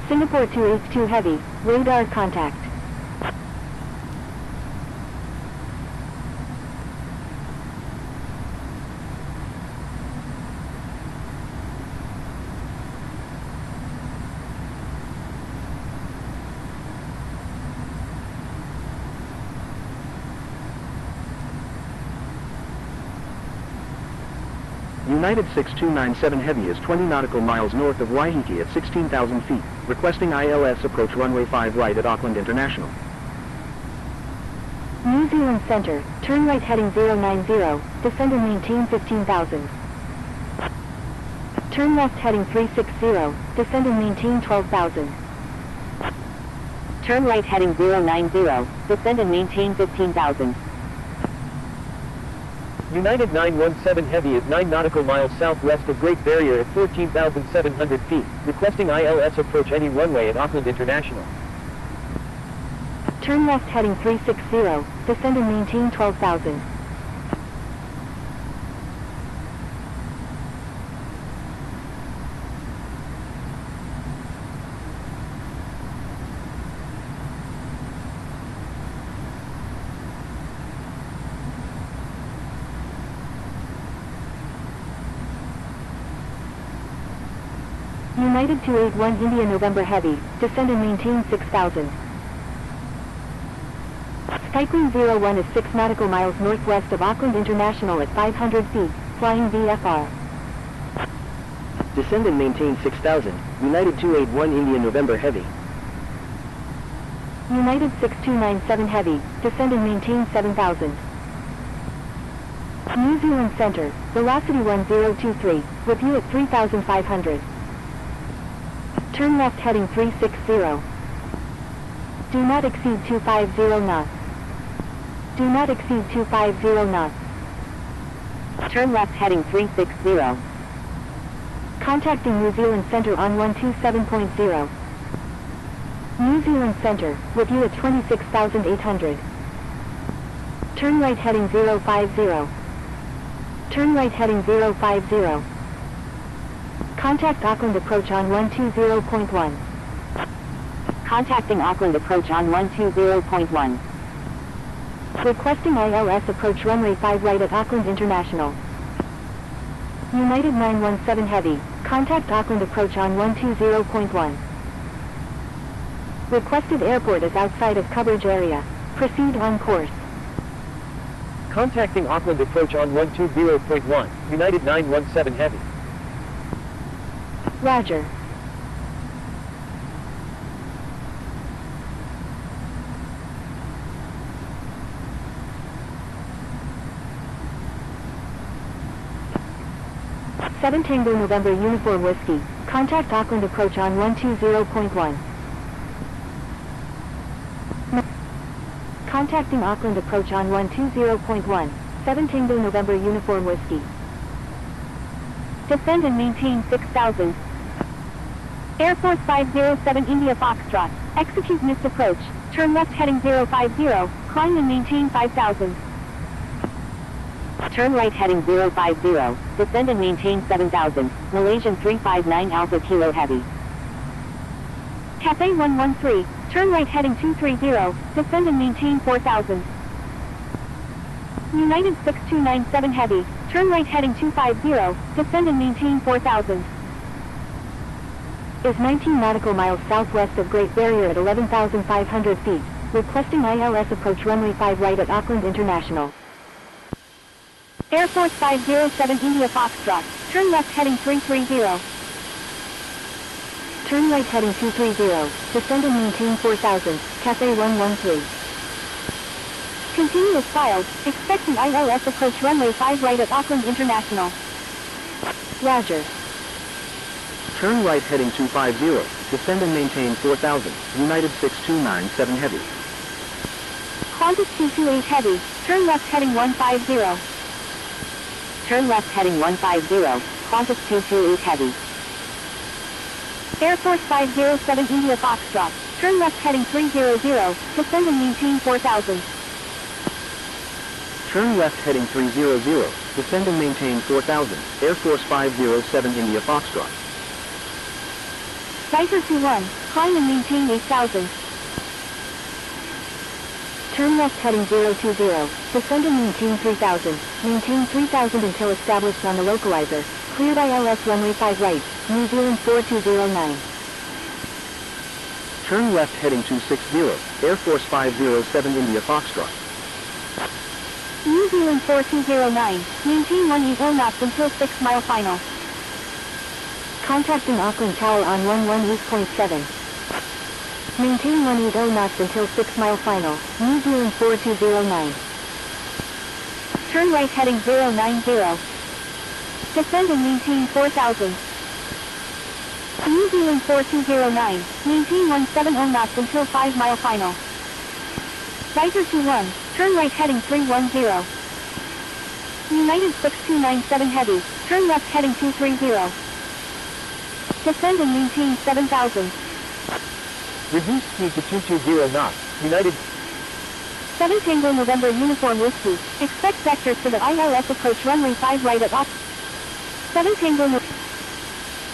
Speaker 1: Singapore 282 Heavy, radar contact.
Speaker 5: United 6297 Heavy is 20 nautical miles north of Waiheke at 16,000 feet, requesting ILS approach runway 5 right at Auckland International.
Speaker 1: New Zealand Centre, turn right heading 090, descend and maintain 15,000. Turn left heading 360, descend and maintain 12,000.
Speaker 4: Turn right heading 090, descend and maintain 15,000.
Speaker 6: United 917 Heavy is 9 nautical miles southwest of Great Barrier at 14,700 feet, requesting ILS approach any runway at Auckland International.
Speaker 1: Turn left heading 360, descend and maintain 12,000. United 281 India November Heavy, descend and maintain 6,000. Skyclean 01 is 6 nautical miles northwest of Auckland International at 500 feet, flying VFR.
Speaker 5: Descend and maintain 6,000, United 281 India November Heavy.
Speaker 1: United 6297 Heavy, descend and maintain 7,000. New Zealand Centre, velocity 1023, with you at 3,500. Turn left heading 360. Do not exceed 250 knots. Do not exceed 250 knots.
Speaker 4: Turn left heading 360.
Speaker 1: Contacting New Zealand Centre on 127.0. New Zealand Centre, with you at 26,800. Turn right heading 050. Turn right heading 050. Contact Auckland approach on 120.1.
Speaker 4: Contacting Auckland approach on 120.1.
Speaker 1: Requesting ILS approach runway 5 right at Auckland International. United 917 Heavy, contact Auckland approach on 120.1. Requested airport is outside of coverage area. Proceed on course.
Speaker 6: Contacting Auckland approach on 120.1, United 917 Heavy.
Speaker 1: Roger. Seven Tango November Uniform Whiskey, contact Auckland approach on 120.1. Contacting Auckland approach on 120.1, 7 Tango November Uniform Whiskey.
Speaker 4: Descend and maintain 6,000. Air Force 507 India Foxtrot, execute missed approach, turn left heading 050, climb and maintain 5,000. Turn right heading 050, descend and maintain 7,000, Malaysian 359 Alpha Kilo Heavy. Cathay 113, turn right heading 230, descend and maintain 4,000. United 6297 Heavy, turn right heading 250, descend and maintain 4,000.
Speaker 1: Is 19 nautical miles southwest of Great Barrier at 11,500 feet, requesting ILS approach runway 5 right at Auckland International.
Speaker 4: Air Force 507 India Foxtrot, turn left heading 330.
Speaker 1: Turn right heading 230, descend and maintain 4,000, Cathay 113.
Speaker 4: Continue as filed, expecting ILS approach runway 5 right at Auckland International.
Speaker 1: Roger.
Speaker 5: Turn right heading 250, descend and maintain 4,000, United 6297 Heavy.
Speaker 4: Qantas 228 Heavy, turn left heading 150. Turn left heading 150, Qantas 228 Heavy. Air Force 507 India Foxtrot, turn left heading 300, descend and maintain 4,000.
Speaker 5: Turn left heading 300, descend and maintain 4,000, Air Force 507 India Foxtrot.
Speaker 4: Viper 21, climb and maintain 8,000.
Speaker 1: Turn left heading 020, descend and maintain 3,000, maintain 3,000 until established on the localizer, cleared ILS runway 5 right, New Zealand 4209.
Speaker 5: Turn left heading 260, Air Force 507 India Foxtrot.
Speaker 4: New Zealand 4209, maintain 180 knots until 6 mile final.
Speaker 1: Contacting Auckland Tower on 11 East Point 7. Maintain 180 knots until 6 mile final, New Zealand 4209.
Speaker 4: Turn right heading 090. Descend and maintain 4,000. New Zealand 4209, maintain 170 knots until 5 mile final. Viper 21, turn right heading 310. United 6297 Heavy, turn left heading 230. Descend and maintain 7,000.
Speaker 6: Reduce speed to 220 knots, United
Speaker 4: 7 Tango November Uniform Whiskey, expect vectors for the ILS approach runway 5 right at 7 Tango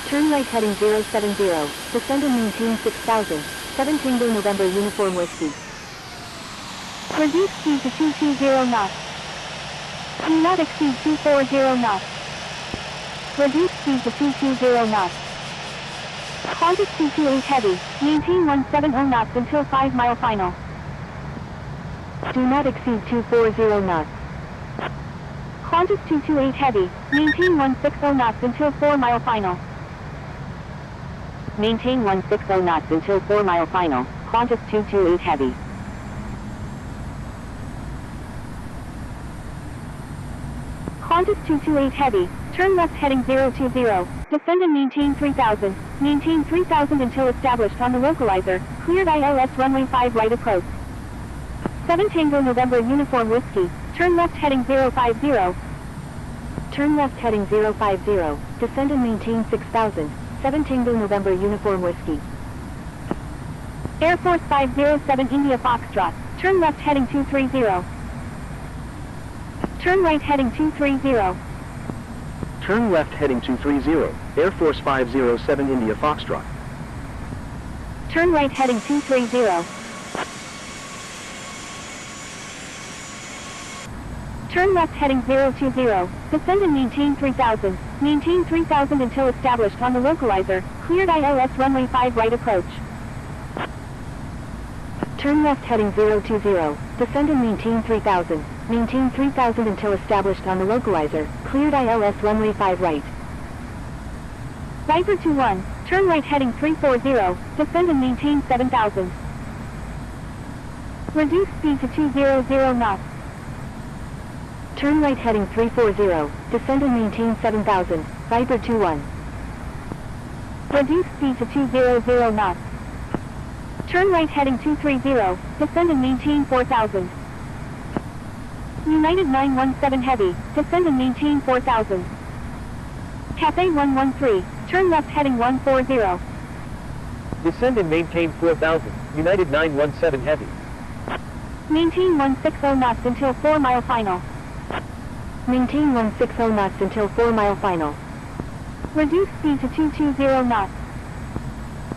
Speaker 1: Turn right heading 070, descend and maintain 6,000, 7 Tango November Uniform Whiskey.
Speaker 4: Reduce speed to 220 knots. Do not exceed 240 knots. Reduce speed to 220 knots. Qantas 228 Heavy, maintain 170 knots until 5 mile final.
Speaker 1: Do not exceed 240 knots.
Speaker 4: Qantas 228 Heavy, maintain 160 knots until 4 mile final. Maintain 160 knots until 4 mile final, Qantas 228 Heavy. Qantas 228 Heavy, turn left heading 020, descend and maintain 3,000, maintain 3,000 until established on the localizer, cleared ILS runway 5 right approach. 7 Tango November Uniform Whiskey, turn left heading 050.
Speaker 1: Turn left heading 050, descend and maintain 6,000, 7 Tango November Uniform Whiskey.
Speaker 4: Air Force 507 India Foxtrot, turn left heading 230. Turn right heading 230.
Speaker 5: Turn left heading 230, Air Force 507 India Foxtrot.
Speaker 4: Turn right heading 230. Turn left heading 020. Descend and maintain 3000. Maintain 3000 until established on the localizer. Cleared ILS runway 5 right approach.
Speaker 1: Turn left heading 020. Descend and maintain 3000. Maintain 3000 until established on the localizer. Cleared ILS runway 5 right.
Speaker 4: Viper 21. Turn right heading 340. Descend and maintain 7000. Reduce speed to 200 knots.
Speaker 1: Turn right heading 340. Descend and maintain 7000. Viper 21.
Speaker 4: Reduce speed to 200 knots. Turn right heading 230. Descend and maintain 4000. United 917 Heavy. Descend and maintain 4000. Cathay 113. Turn left heading 140.
Speaker 6: Descend and maintain 4000. United 917 Heavy.
Speaker 4: Maintain 160 knots until 4 mile final.
Speaker 1: Maintain 160 knots until 4 mile final.
Speaker 4: Reduce speed to 220 knots.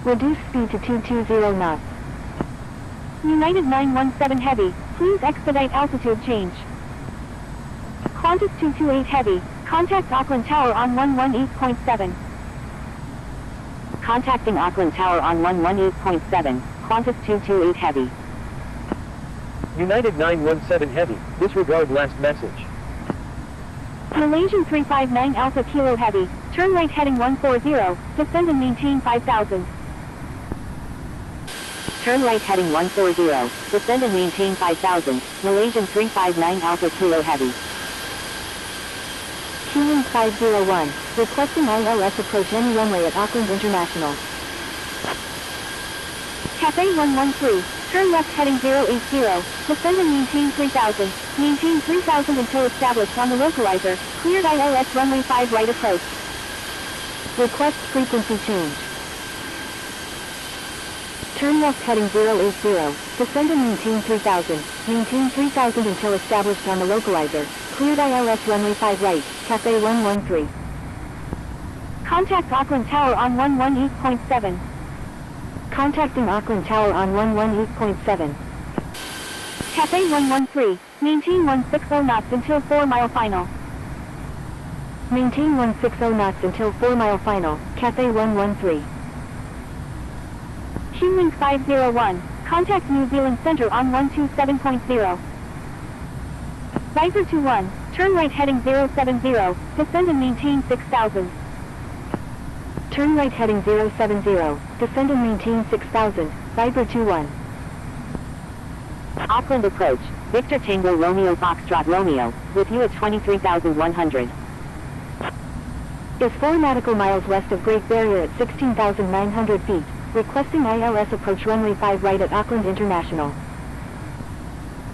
Speaker 1: Reduce speed to 220 knots.
Speaker 4: United 917 Heavy. Please expedite altitude change. Qantas 228 Heavy. Contact Auckland Tower on 118.7.
Speaker 2: Contacting Auckland Tower on 118.7, Qantas 228 Heavy.
Speaker 6: United 917 Heavy, disregard last message.
Speaker 4: Malaysian 359 Alpha Kilo Heavy. Turn right heading 140. Descend and maintain 5000.
Speaker 2: Turn right heading 140, descend and maintain 5000, Malaysian 359 Alpha Kilo Heavy.
Speaker 1: Q-Wing 501, requesting ILS approach any runway at Auckland International.
Speaker 4: Cathay 113, turn left heading 080, descend and maintain 3000, maintain 3000 until established on the localizer, cleared ILS runway 5 right approach.
Speaker 1: Request frequency change. Turn left heading 080, descend and maintain 3000, maintain 3000 until established on the localizer, cleared ILS runway 5 right, Cathay 113.
Speaker 4: Contact Auckland Tower on 118.7.
Speaker 1: Contacting Auckland Tower on 118.7.
Speaker 4: Cathay 113, maintain 160 knots until 4 mile final.
Speaker 1: Maintain 160 knots until 4 mile final, Cathay 113.
Speaker 4: Q-Wing 501, contact New Zealand Centre on 127.0. Viper 21, turn right heading 070, descend and maintain 6000.
Speaker 1: Turn right heading 070, descend and maintain 6000, Viper 21.
Speaker 2: Auckland approach, Victor Tango Romeo Foxtrot Romeo, with you at 23,100.
Speaker 1: Is 4 nautical miles west of Great Barrier at 16,900 feet. Requesting ILS approach runway 5 right at Auckland International.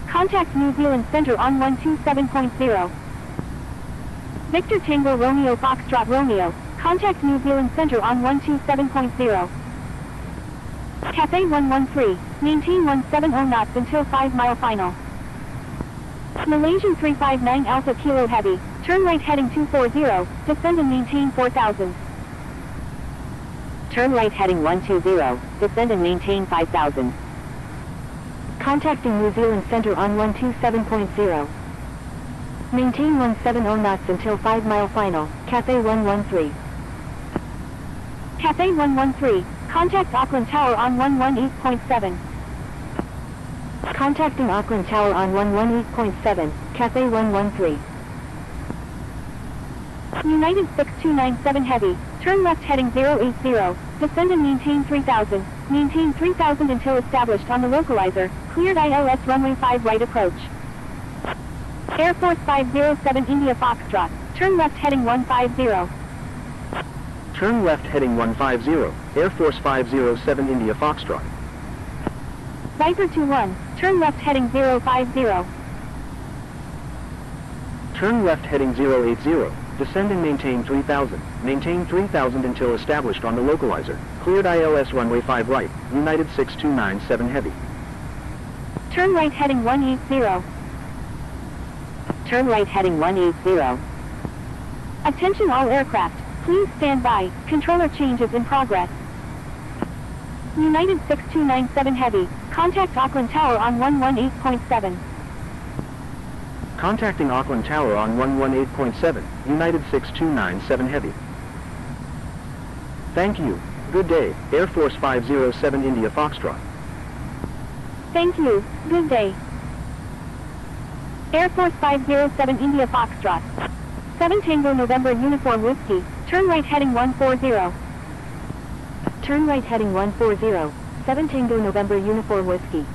Speaker 4: Contact New Zealand Centre on 127.0. Victor Tango Romeo Foxtrot Romeo, contact New Zealand Centre on 127.0. Cathay 113, maintain 170 knots until 5 mile final. Malaysian 359 Alpha Kilo Heavy, turn right heading 240, descend and maintain 4000.
Speaker 2: Turn right heading 120, descend and maintain 5000.
Speaker 1: Contacting New Zealand Centre on 127.0. Maintain 170 knots until 5 mile final, Cathay 113.
Speaker 4: Cathay 113, contact Auckland Tower on 118.7.
Speaker 1: Contacting Auckland Tower on 118.7, Cathay 113.
Speaker 4: United 6297 Heavy, turn left heading 080, descend and maintain 3000, maintain 3000 until established on the localizer, cleared ILS runway 5 right approach. Air Force 507 India Foxtrot, turn left heading 150.
Speaker 5: Turn left heading 150, Air Force 507 India Foxtrot.
Speaker 4: Viper 21, turn left heading 050.
Speaker 5: Turn left heading 080, descend and maintain 3000. Maintain 3000 until established on the localizer. Cleared ILS runway 5 right, United 6297 Heavy.
Speaker 4: Turn right heading 180.
Speaker 2: Turn right heading 180.
Speaker 4: Attention all aircraft, please stand by, controller change is in progress. United 6297 Heavy. Contact Auckland Tower on 118.7.
Speaker 5: Contacting Auckland Tower on 118.7, United 6297 Heavy. Thank you. Good day, Air Force 507 India Foxtrot.
Speaker 4: Thank you. Good day. Air Force 507 India Foxtrot. 7 Tango November Uniform Whiskey. Turn right heading 140.
Speaker 1: Turn right heading 140. 7 Tango November Uniform Whiskey.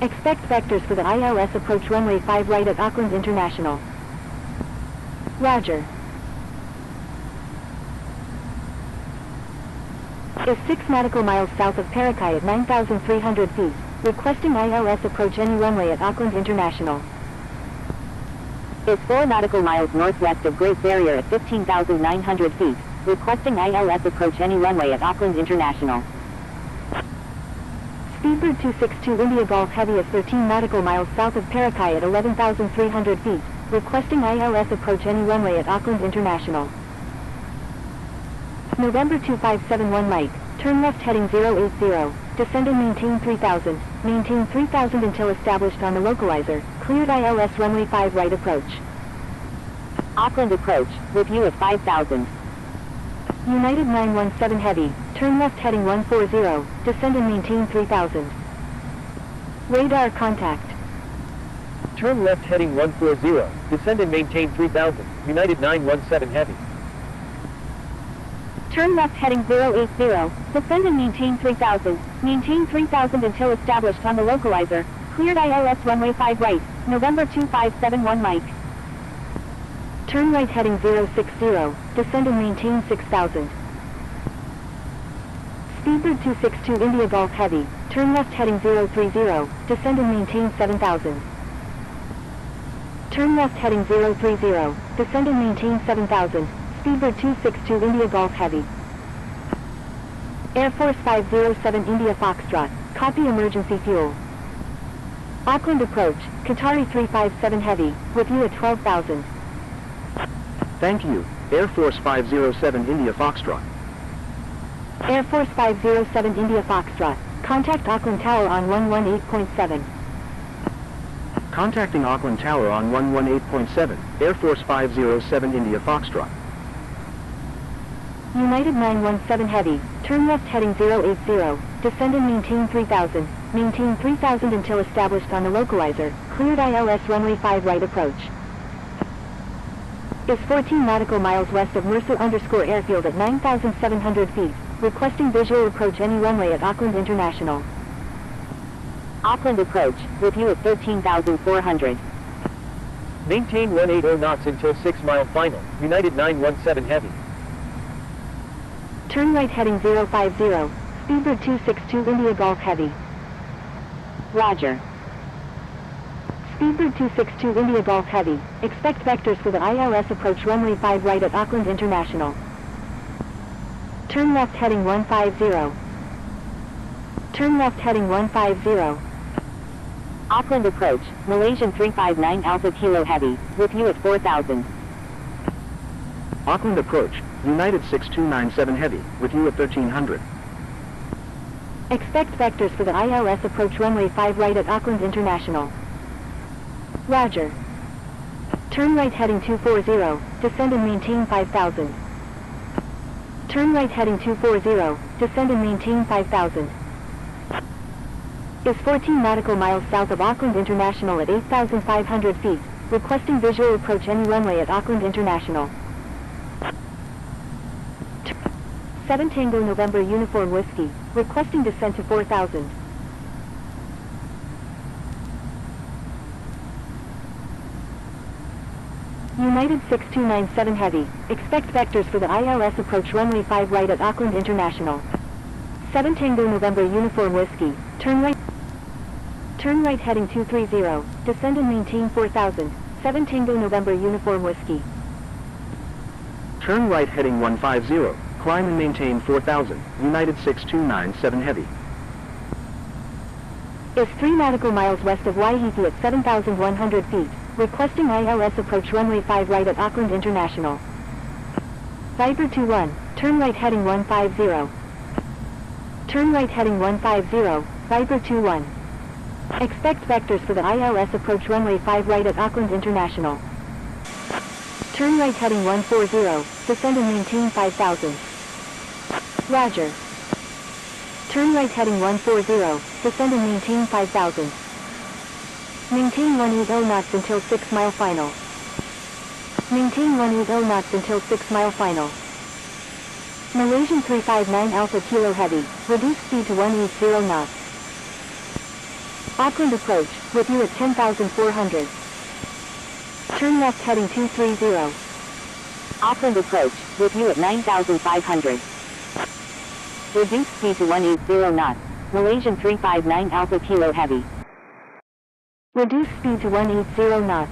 Speaker 1: Expect vectors for the ILS approach runway 5 right at Auckland International. Roger. Is 6 nautical miles south of Parakai at 9,300 feet. Requesting ILS approach any runway at Auckland International.
Speaker 4: Is 4 nautical miles northwest of Great Barrier at 15,900 feet. Requesting ILS approach any runway at Auckland International.
Speaker 1: Speedbird 262 India Golf Heavy is 13 nautical miles south of Parakai at 11,300 feet. Requesting ILS approach any runway at Auckland International. November 2571 Mike. Turn left heading 080. Descend and maintain 3000. Maintain 3000 until established on the localizer. Cleared ILS runway 5 right approach.
Speaker 4: Auckland approach, with you at 5,000.
Speaker 1: United 917 Heavy. Turn left heading 140. Descend and maintain 3000. Radar contact.
Speaker 6: Turn left heading 140. Descend and maintain 3000. United 917 Heavy.
Speaker 4: Turn left heading 080. Descend and maintain 3000. Maintain 3000 until established on the localizer. Cleared ILS runway 5 right. November 2571 Mike.
Speaker 1: Turn right heading 060. Descend and maintain 6000. Speedbird 262 India Golf Heavy. Turn left heading 030. Descend and maintain 7000. Turn left heading 030. Descend and maintain 7000. Speedbird 262 India Golf Heavy. Air Force 507 India Foxtrot. Copy emergency fuel. Auckland approach. Qatari 357 Heavy. With you at 12,000.
Speaker 5: Thank you, Air Force 507 India Foxtrot.
Speaker 1: Air Force 507 India Foxtrot. Contact Auckland Tower on 118.7.
Speaker 5: Contacting Auckland Tower on 118.7, Air Force 507 India Foxtrot.
Speaker 1: United 917 Heavy. Turn left heading 080. Descend and maintain 3000. Maintain 3000 until established on the localizer. Cleared ILS runway 5 right approach. Is 14 nautical miles west of Mercer_Airfield at 9,700 feet. Requesting visual approach any runway at Auckland International.
Speaker 4: Auckland approach, with you at 13,400.
Speaker 6: Maintain 180 knots until 6 mile final. United 917 Heavy.
Speaker 1: Turn right heading 050. Speedbird 262 India Golf Heavy.
Speaker 4: Roger.
Speaker 1: Speedbird 262 India Golf Heavy. Expect vectors for the ILS approach runway 5 right at Auckland International. Turn left heading 150. Turn left heading 150.
Speaker 4: Auckland approach, Malaysian 359 Alpha Kilo Heavy, with you at 4,000.
Speaker 5: Auckland approach, United 6297 Heavy, with you at 1300.
Speaker 1: Expect vectors for the ILS approach runway 5 right at Auckland International. Roger. Turn right heading 240. Descend and maintain 5,000. Turn right heading 240. Descend and maintain 5,000. Is 14 nautical miles south of Auckland International at 8,500 feet. Requesting visual approach any runway at Auckland International. 7 Tango November Uniform Whiskey, requesting descent to 4000. United 6297 Heavy, expect vectors for the ILS approach runway 5 right at Auckland International. 7 Tango November Uniform Whiskey, turn right heading 230, descend and maintain 4000, 7 Tango November Uniform Whiskey.
Speaker 5: Turn right heading 150, climb and maintain 4000, United 6297 Heavy.
Speaker 1: Is 3 nautical miles west of Waiheke at 7,100 feet, requesting ILS approach runway 5 right at Auckland International. Viper 21, turn right heading 150. Turn right heading 150, Viper 21. Expect vectors for the ILS approach runway 5 right at Auckland International. Turn right heading 140, descend and maintain 5000. Roger. Turn right heading 140, descend and maintain 5000. Maintain 180 knots until 6 mile final. Maintain 180 knots until 6 mile final. Malaysian 359 Alpha Kilo Heavy, reduce speed to 180 knots. Auckland approach, with you at 10,400. Turn left heading 230.
Speaker 4: Auckland approach, with you at 9,500. Reduce speed to 180 knots. Malaysian 359 Alpha Kilo Heavy.
Speaker 1: Reduce speed to 180 knots.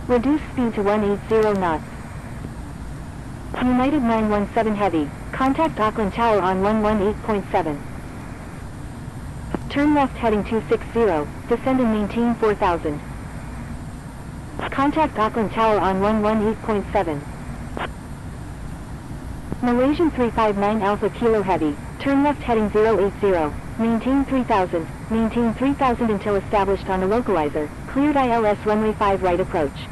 Speaker 1: Reduce speed to 180 knots. United 917 Heavy, contact Auckland Tower on 118.7. Turn left heading 260, descend and maintain 4000. Contact Auckland Tower on 118.7. Malaysian 359 Alpha Kilo Heavy, turn left heading 080, maintain 3000, maintain 3000 until established on the localizer, cleared ILS runway 5 right approach.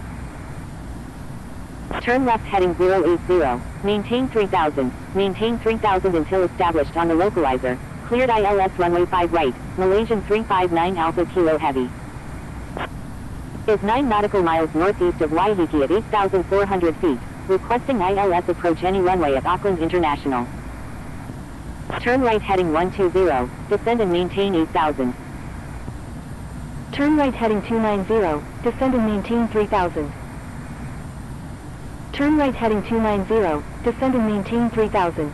Speaker 4: Turn left heading 080, maintain 3000, maintain 3000 until established on the localizer, cleared ILS runway 5 right, Malaysian 359 Alpha Kilo Heavy. Is 9 nautical miles northeast of Waiheke at 8,400 feet, requesting ILS approach any runway at Auckland International. Turn right heading 120, descend and maintain 8,000.
Speaker 1: Turn right heading 290, descend and maintain 3000. Turn right heading 290, descend and maintain 3000.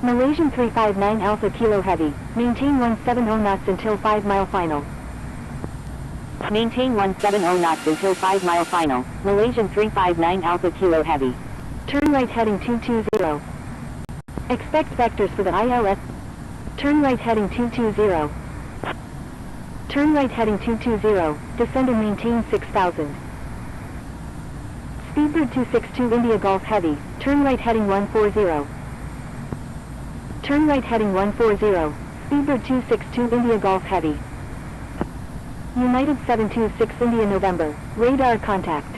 Speaker 1: Malaysian 359 Alpha Kilo Heavy, maintain 170 knots until 5 mile final.
Speaker 4: Maintain 170 knots until 5 mile final, Malaysian 359 Alpha Kilo Heavy.
Speaker 1: Turn right heading 220. Expect vectors for the ILS. Turn right heading 220. Turn right heading 220, descend and maintain 6000. Speedbird 262 India Golf Heavy, turn right heading 140. Turn right heading 140, Speedbird 262 India Golf Heavy. United 726 India November, radar contact.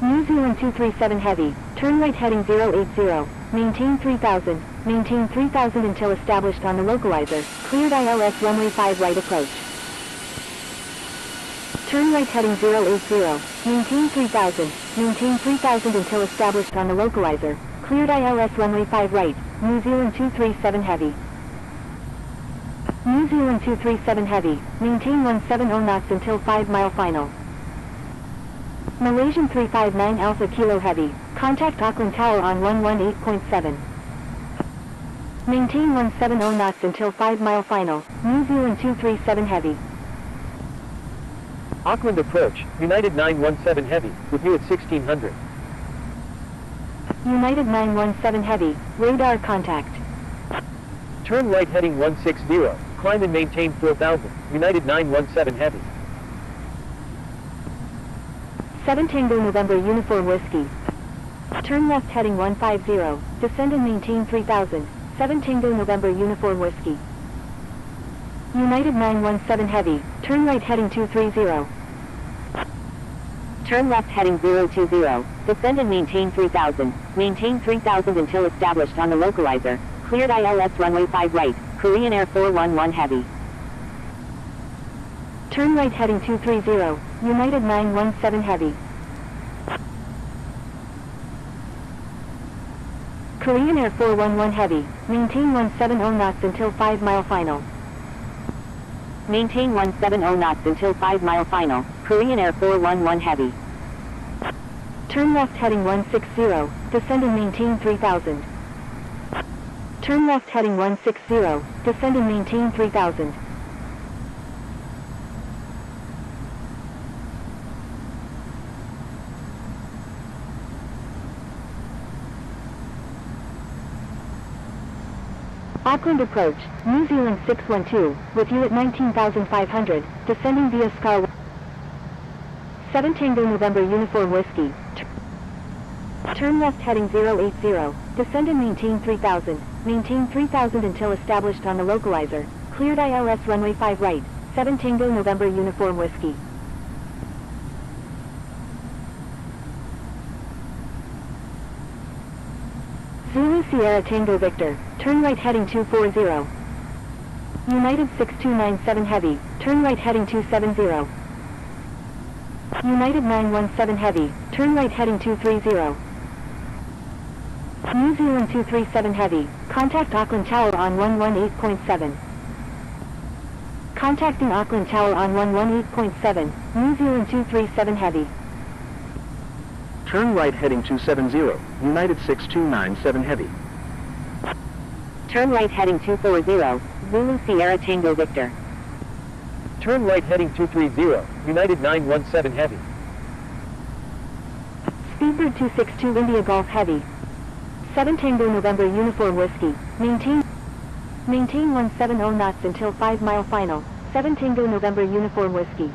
Speaker 1: New Zealand 237 Heavy, turn right heading 080, maintain 3000, maintain 3000 until established on the localizer, cleared ILS runway 5 right approach. Turn right heading 080, maintain 3000, maintain 3000 until established on the localizer, cleared ILS runway 5 right, New Zealand 237 Heavy. New Zealand 237 Heavy, maintain 170 knots until 5 mile final. Malaysian 359 Alpha Kilo Heavy, contact Auckland Tower on 118.7. Maintain 170 knots until 5 mile final, New Zealand 237 Heavy.
Speaker 6: Auckland approach, United 917 Heavy, with you at 1600.
Speaker 1: United 917 Heavy, radar contact.
Speaker 6: Turn right heading 160, climb and maintain 4000, United 917 Heavy.
Speaker 1: 7 Tango November Uniform Whiskey. Turn left heading 150, descend and maintain 3000, 7 Tango November Uniform Whiskey. United 917 Heavy, turn right heading 230.
Speaker 4: Turn left heading 020. Descend and maintain 3000. Maintain 3000 until established on the localizer. Cleared ILS runway 5 right. Korean Air 411 Heavy.
Speaker 1: Turn right heading 230. United 917 Heavy. Korean Air 411 Heavy. Maintain 170 knots until 5 mile final.
Speaker 4: Maintain 170 knots until 5 mile final. Korean Air 411 Heavy.
Speaker 1: Turn left heading 160. Descend and maintain 3000. Turn left heading 160. Descend and maintain 3000. Auckland approach, New Zealand 612, with you at 19,500, descending via Scar 7 Tango November Uniform Whiskey. Turn left heading 080, descend and maintain 3000, maintain 3000 until established on the localizer, cleared ILS runway 5 right, 7 Tango November Uniform Whiskey. Zulu Sierra Tango Victor, turn right heading 240. United 6297 Heavy, turn right heading 270. United 917 Heavy, turn right heading 230. New Zealand 237 Heavy, contact Auckland Tower on 118.7. Contacting Auckland Tower on 118.7, New Zealand 237 Heavy.
Speaker 5: Turn right heading 270, United 6297 Heavy.
Speaker 4: Turn right heading 240, Zulu Sierra Tango Victor.
Speaker 6: Turn right heading 230, United 917 Heavy.
Speaker 1: Speedbird 262 India Golf Heavy. 7 Tango November Uniform Whiskey. Maintain 170 knots until 5 mile final. 7 Tango November Uniform Whiskey.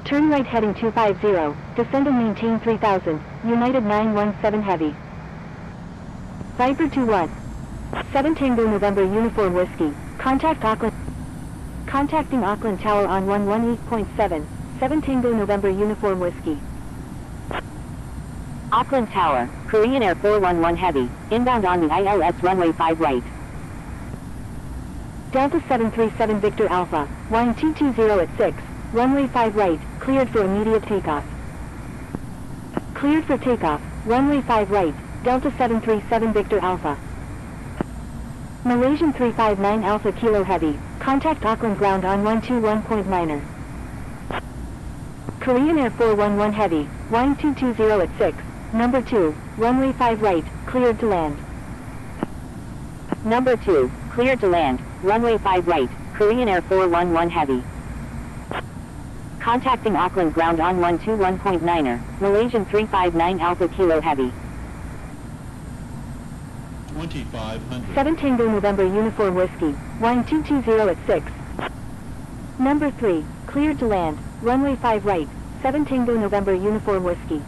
Speaker 1: Turn right heading 250, descend and maintain 3000, United 917 Heavy. Viper 21. 7 Tango November Uniform Whiskey, contacting Auckland Tower on 118.7, 7 Tango November Uniform Whiskey.
Speaker 4: Auckland Tower, Korean Air 411 Heavy, inbound on the ILS runway 5 right.
Speaker 1: Delta 737 Victor Alpha, wind 220 at 6, runway 5 right, cleared for immediate takeoff. Cleared for takeoff, runway 5 right, Delta 737 Victor Alpha. Malaysian 359 Alpha Kilo Heavy, contact Auckland ground on 121.9er. Korean Air 411 Heavy, wind 220 at 6, number 2, runway 5 right, cleared to land.
Speaker 4: Number 2, cleared to land, runway 5 right, Korean Air 411 Heavy. Contacting Auckland ground on 121.9er, Malaysian 359 Alpha Kilo Heavy.
Speaker 7: 2500.
Speaker 1: 7 Tango November Uniform Whiskey, wind 220 at 6. Number 3, cleared to land, runway 5 right, 7 Tango November Uniform Whiskey.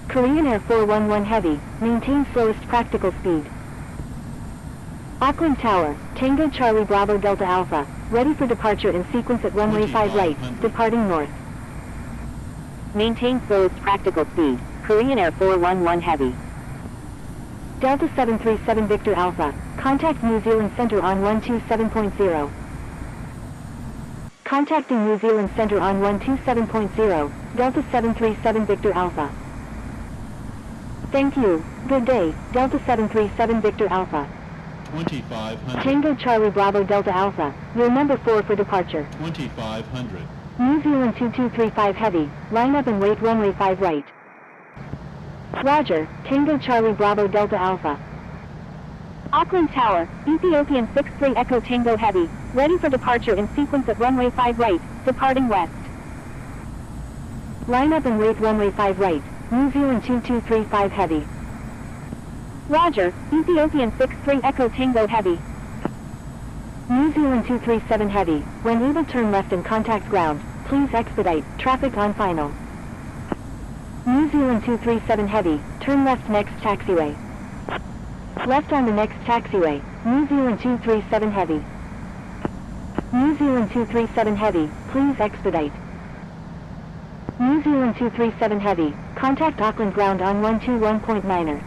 Speaker 1: Korean Air 411 Heavy, maintain slowest practical speed. Auckland Tower, Tango Charlie Bravo Delta Alpha, ready for departure in sequence at runway 5 right, departing north.
Speaker 4: Maintain slowest practical speed, Korean Air 411 Heavy.
Speaker 1: Delta 737 Victor Alpha, contact New Zealand Center on 127.0. Contacting New Zealand Center on 127.0, Delta 737 Victor Alpha. Thank you, good day, Delta 737 Victor Alpha.
Speaker 7: 2500.
Speaker 1: Tango Charlie Bravo Delta Alpha, your number 4 for departure.
Speaker 7: 2500.
Speaker 1: New Zealand 2235 Heavy, line up and wait runway 5 right. Roger, Tango Charlie Bravo Delta Alpha.
Speaker 4: Auckland Tower, Ethiopian 63 Echo Tango Heavy, ready for departure in sequence at runway 5 right, departing west.
Speaker 1: Line up and wait runway 5 right, New Zealand 2235 Heavy.
Speaker 4: Roger, Ethiopian 63 Echo Tango Heavy.
Speaker 1: New Zealand 237 Heavy, when able turn left and contact ground, please expedite, traffic on final. New Zealand 237 Heavy, turn left next taxiway. Left on the next taxiway, New Zealand 237 Heavy. New Zealand 237 Heavy, please expedite. New Zealand 237 Heavy, contact Auckland ground on 121.9er.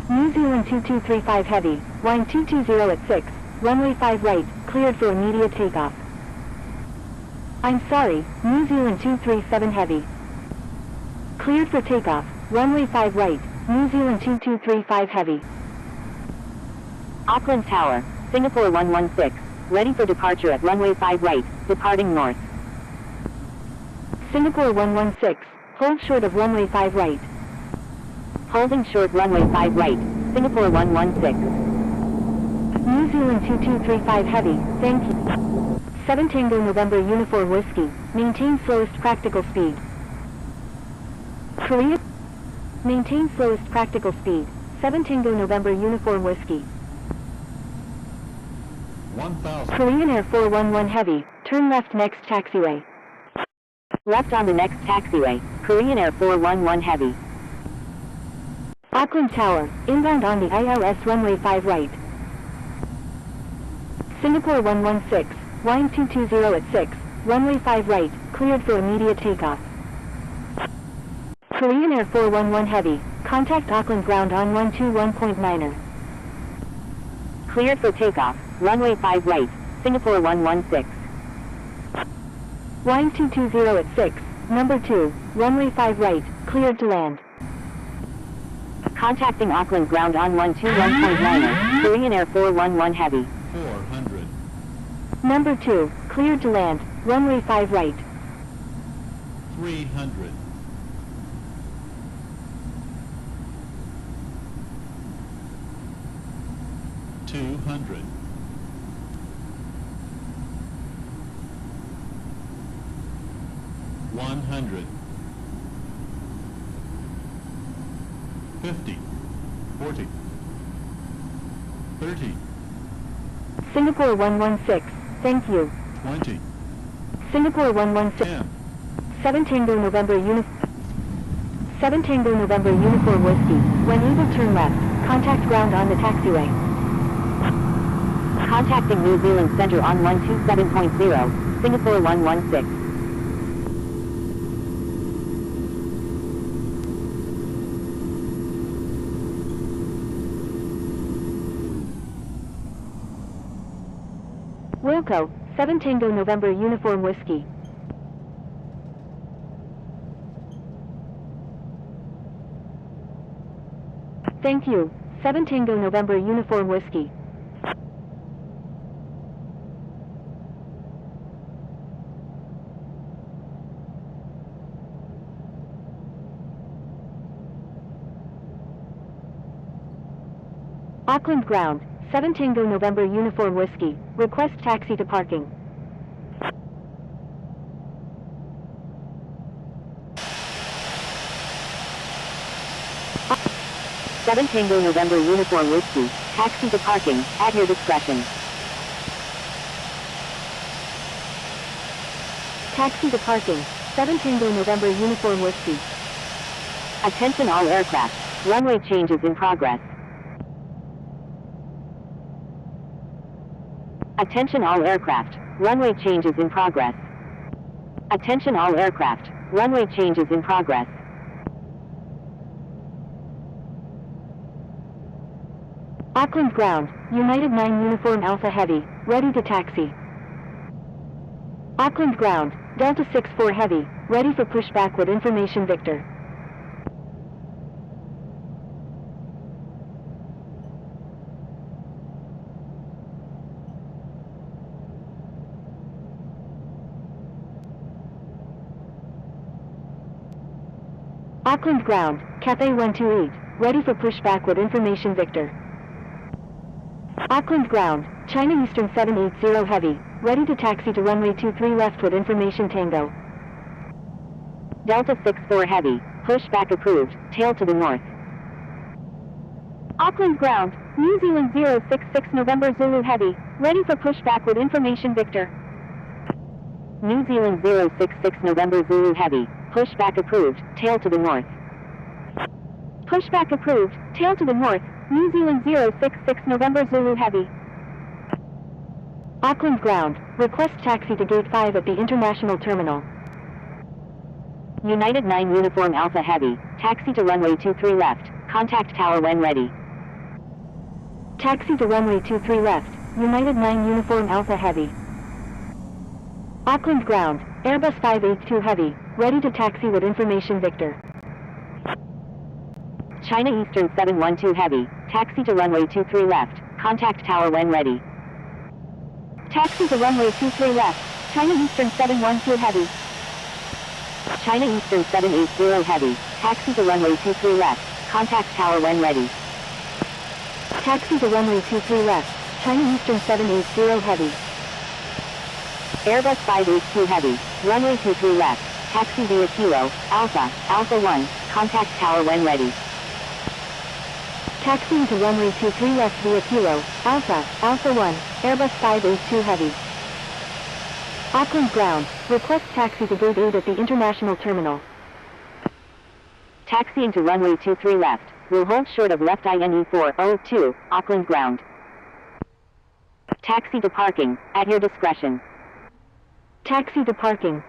Speaker 1: New Zealand 2235 Heavy, wind 220 at 6, runway 5 right, cleared for immediate takeoff. I'm sorry, New Zealand 237 Heavy. Cleared for takeoff, runway 5 right, New Zealand 2235 Heavy.
Speaker 4: Auckland Tower, Singapore 116, ready for departure at runway 5 right, departing north.
Speaker 1: Singapore 116, hold short of runway 5 right.
Speaker 4: Holding short runway 5 right, Singapore 116.
Speaker 1: New Zealand 2235 Heavy, thank you. 7 Tango November Uniform Whiskey, maintain slowest practical speed. Korea, maintain slowest practical speed. 7 Tango November Uniform Whiskey.
Speaker 7: 1,000.
Speaker 1: Korean Air 411 Heavy, turn left next taxiway.
Speaker 4: Left on the next taxiway, Korean Air 411 Heavy.
Speaker 1: Auckland Tower, inbound on the ILS runway 5 right. Singapore 116, wind 220 at 6, runway 5 right, cleared for immediate takeoff. Korean Air 411 Heavy, contact Auckland ground on 121.9er.
Speaker 4: Cleared for takeoff, runway 5 right, Singapore 116.
Speaker 1: Wind 220 at 6, number 2, runway 5 right, cleared to land.
Speaker 4: Contacting Auckland ground on 121.9er, Korean Air 411 Heavy.
Speaker 7: 400.
Speaker 1: Number 2, cleared to land, runway 5 right.
Speaker 7: 300. 200. 100. 50. 40. 30.
Speaker 1: Singapore 116, thank you.
Speaker 7: 20.
Speaker 1: Singapore 116,
Speaker 7: 10.
Speaker 1: 7 Tango November 7 Tango November Uniform Whiskey, when able turn left, contact ground on the taxiway.
Speaker 4: Contacting New Zealand Centre on 127.0, Singapore 116.
Speaker 1: Wilco, 7 Tango November Uniform Whiskey. Thank you, 7 Tango November Uniform Whiskey. Auckland ground, 7 Tango November Uniform Whiskey, request taxi to parking.
Speaker 4: Seven Tango November Uniform Whiskey, taxi to parking, at your discretion.
Speaker 1: Taxi to parking, 7 Tango November Uniform Whiskey.
Speaker 4: Attention all aircraft, runway changes in progress. Attention all aircraft, runway changes in progress. Attention all aircraft, runway changes in progress.
Speaker 1: Auckland ground, United 9 Uniform Alpha Heavy, ready to taxi. Auckland ground, Delta 64 Heavy, ready for pushback with information Victor. Auckland ground, Cathay 128, ready for pushback with information Victor. Auckland ground, China Eastern 780 Heavy, ready to taxi to runway 23 left with information Tango.
Speaker 4: Delta 64 Heavy, pushback approved, tail to the north.
Speaker 1: Auckland ground, New Zealand 066 November Zulu Heavy, ready for pushback with information Victor.
Speaker 4: New Zealand 066 November Zulu Heavy, pushback approved, tail to the north. Pushback approved. Tail to the north. New Zealand 066 November Zulu Heavy.
Speaker 1: Auckland ground. Request taxi to gate 5 at the International Terminal.
Speaker 4: United 9 Uniform Alpha Heavy. Taxi to runway 23 left. Contact tower when ready.
Speaker 1: Taxi to runway 23 left. United 9 Uniform Alpha Heavy. Auckland ground. Airbus 582 Heavy. Ready to taxi with information Victor.
Speaker 4: China Eastern 712 Heavy. Taxi to runway 23 left. Contact tower when ready.
Speaker 1: Taxi to runway 23 left. China Eastern 712 Heavy.
Speaker 4: China Eastern 780 Heavy. Taxi to runway 23 left. Contact tower when ready.
Speaker 1: Taxi to runway 23 left. China Eastern 780 Heavy.
Speaker 4: Airbus 582 Heavy. Runway 23 left. Taxi via Kilo, Alpha, Alpha 1. Contact tower when ready.
Speaker 1: Taxiing to runway 23 left via Kilo, Alpha, Alpha 1, Airbus 582 Heavy. Auckland ground. Request taxi to gate 8 at the International Terminal.
Speaker 4: Taxiing to runway 23 left. Will hold short of left INE 402, Auckland ground. Taxi to parking, at your discretion.
Speaker 1: Taxi to parking.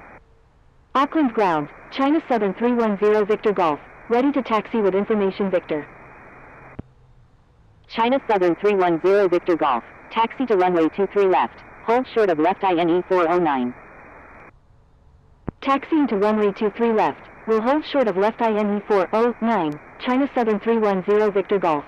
Speaker 1: Auckland ground. China Southern 310 Victor Golf. Ready to taxi with information Victor.
Speaker 4: China Southern 310 Victor Golf. Taxi to runway 23 left. Hold short of left INE 409.
Speaker 1: Taxiing to runway 23 left. Will hold short of left INE 409. China Southern 310 Victor Golf.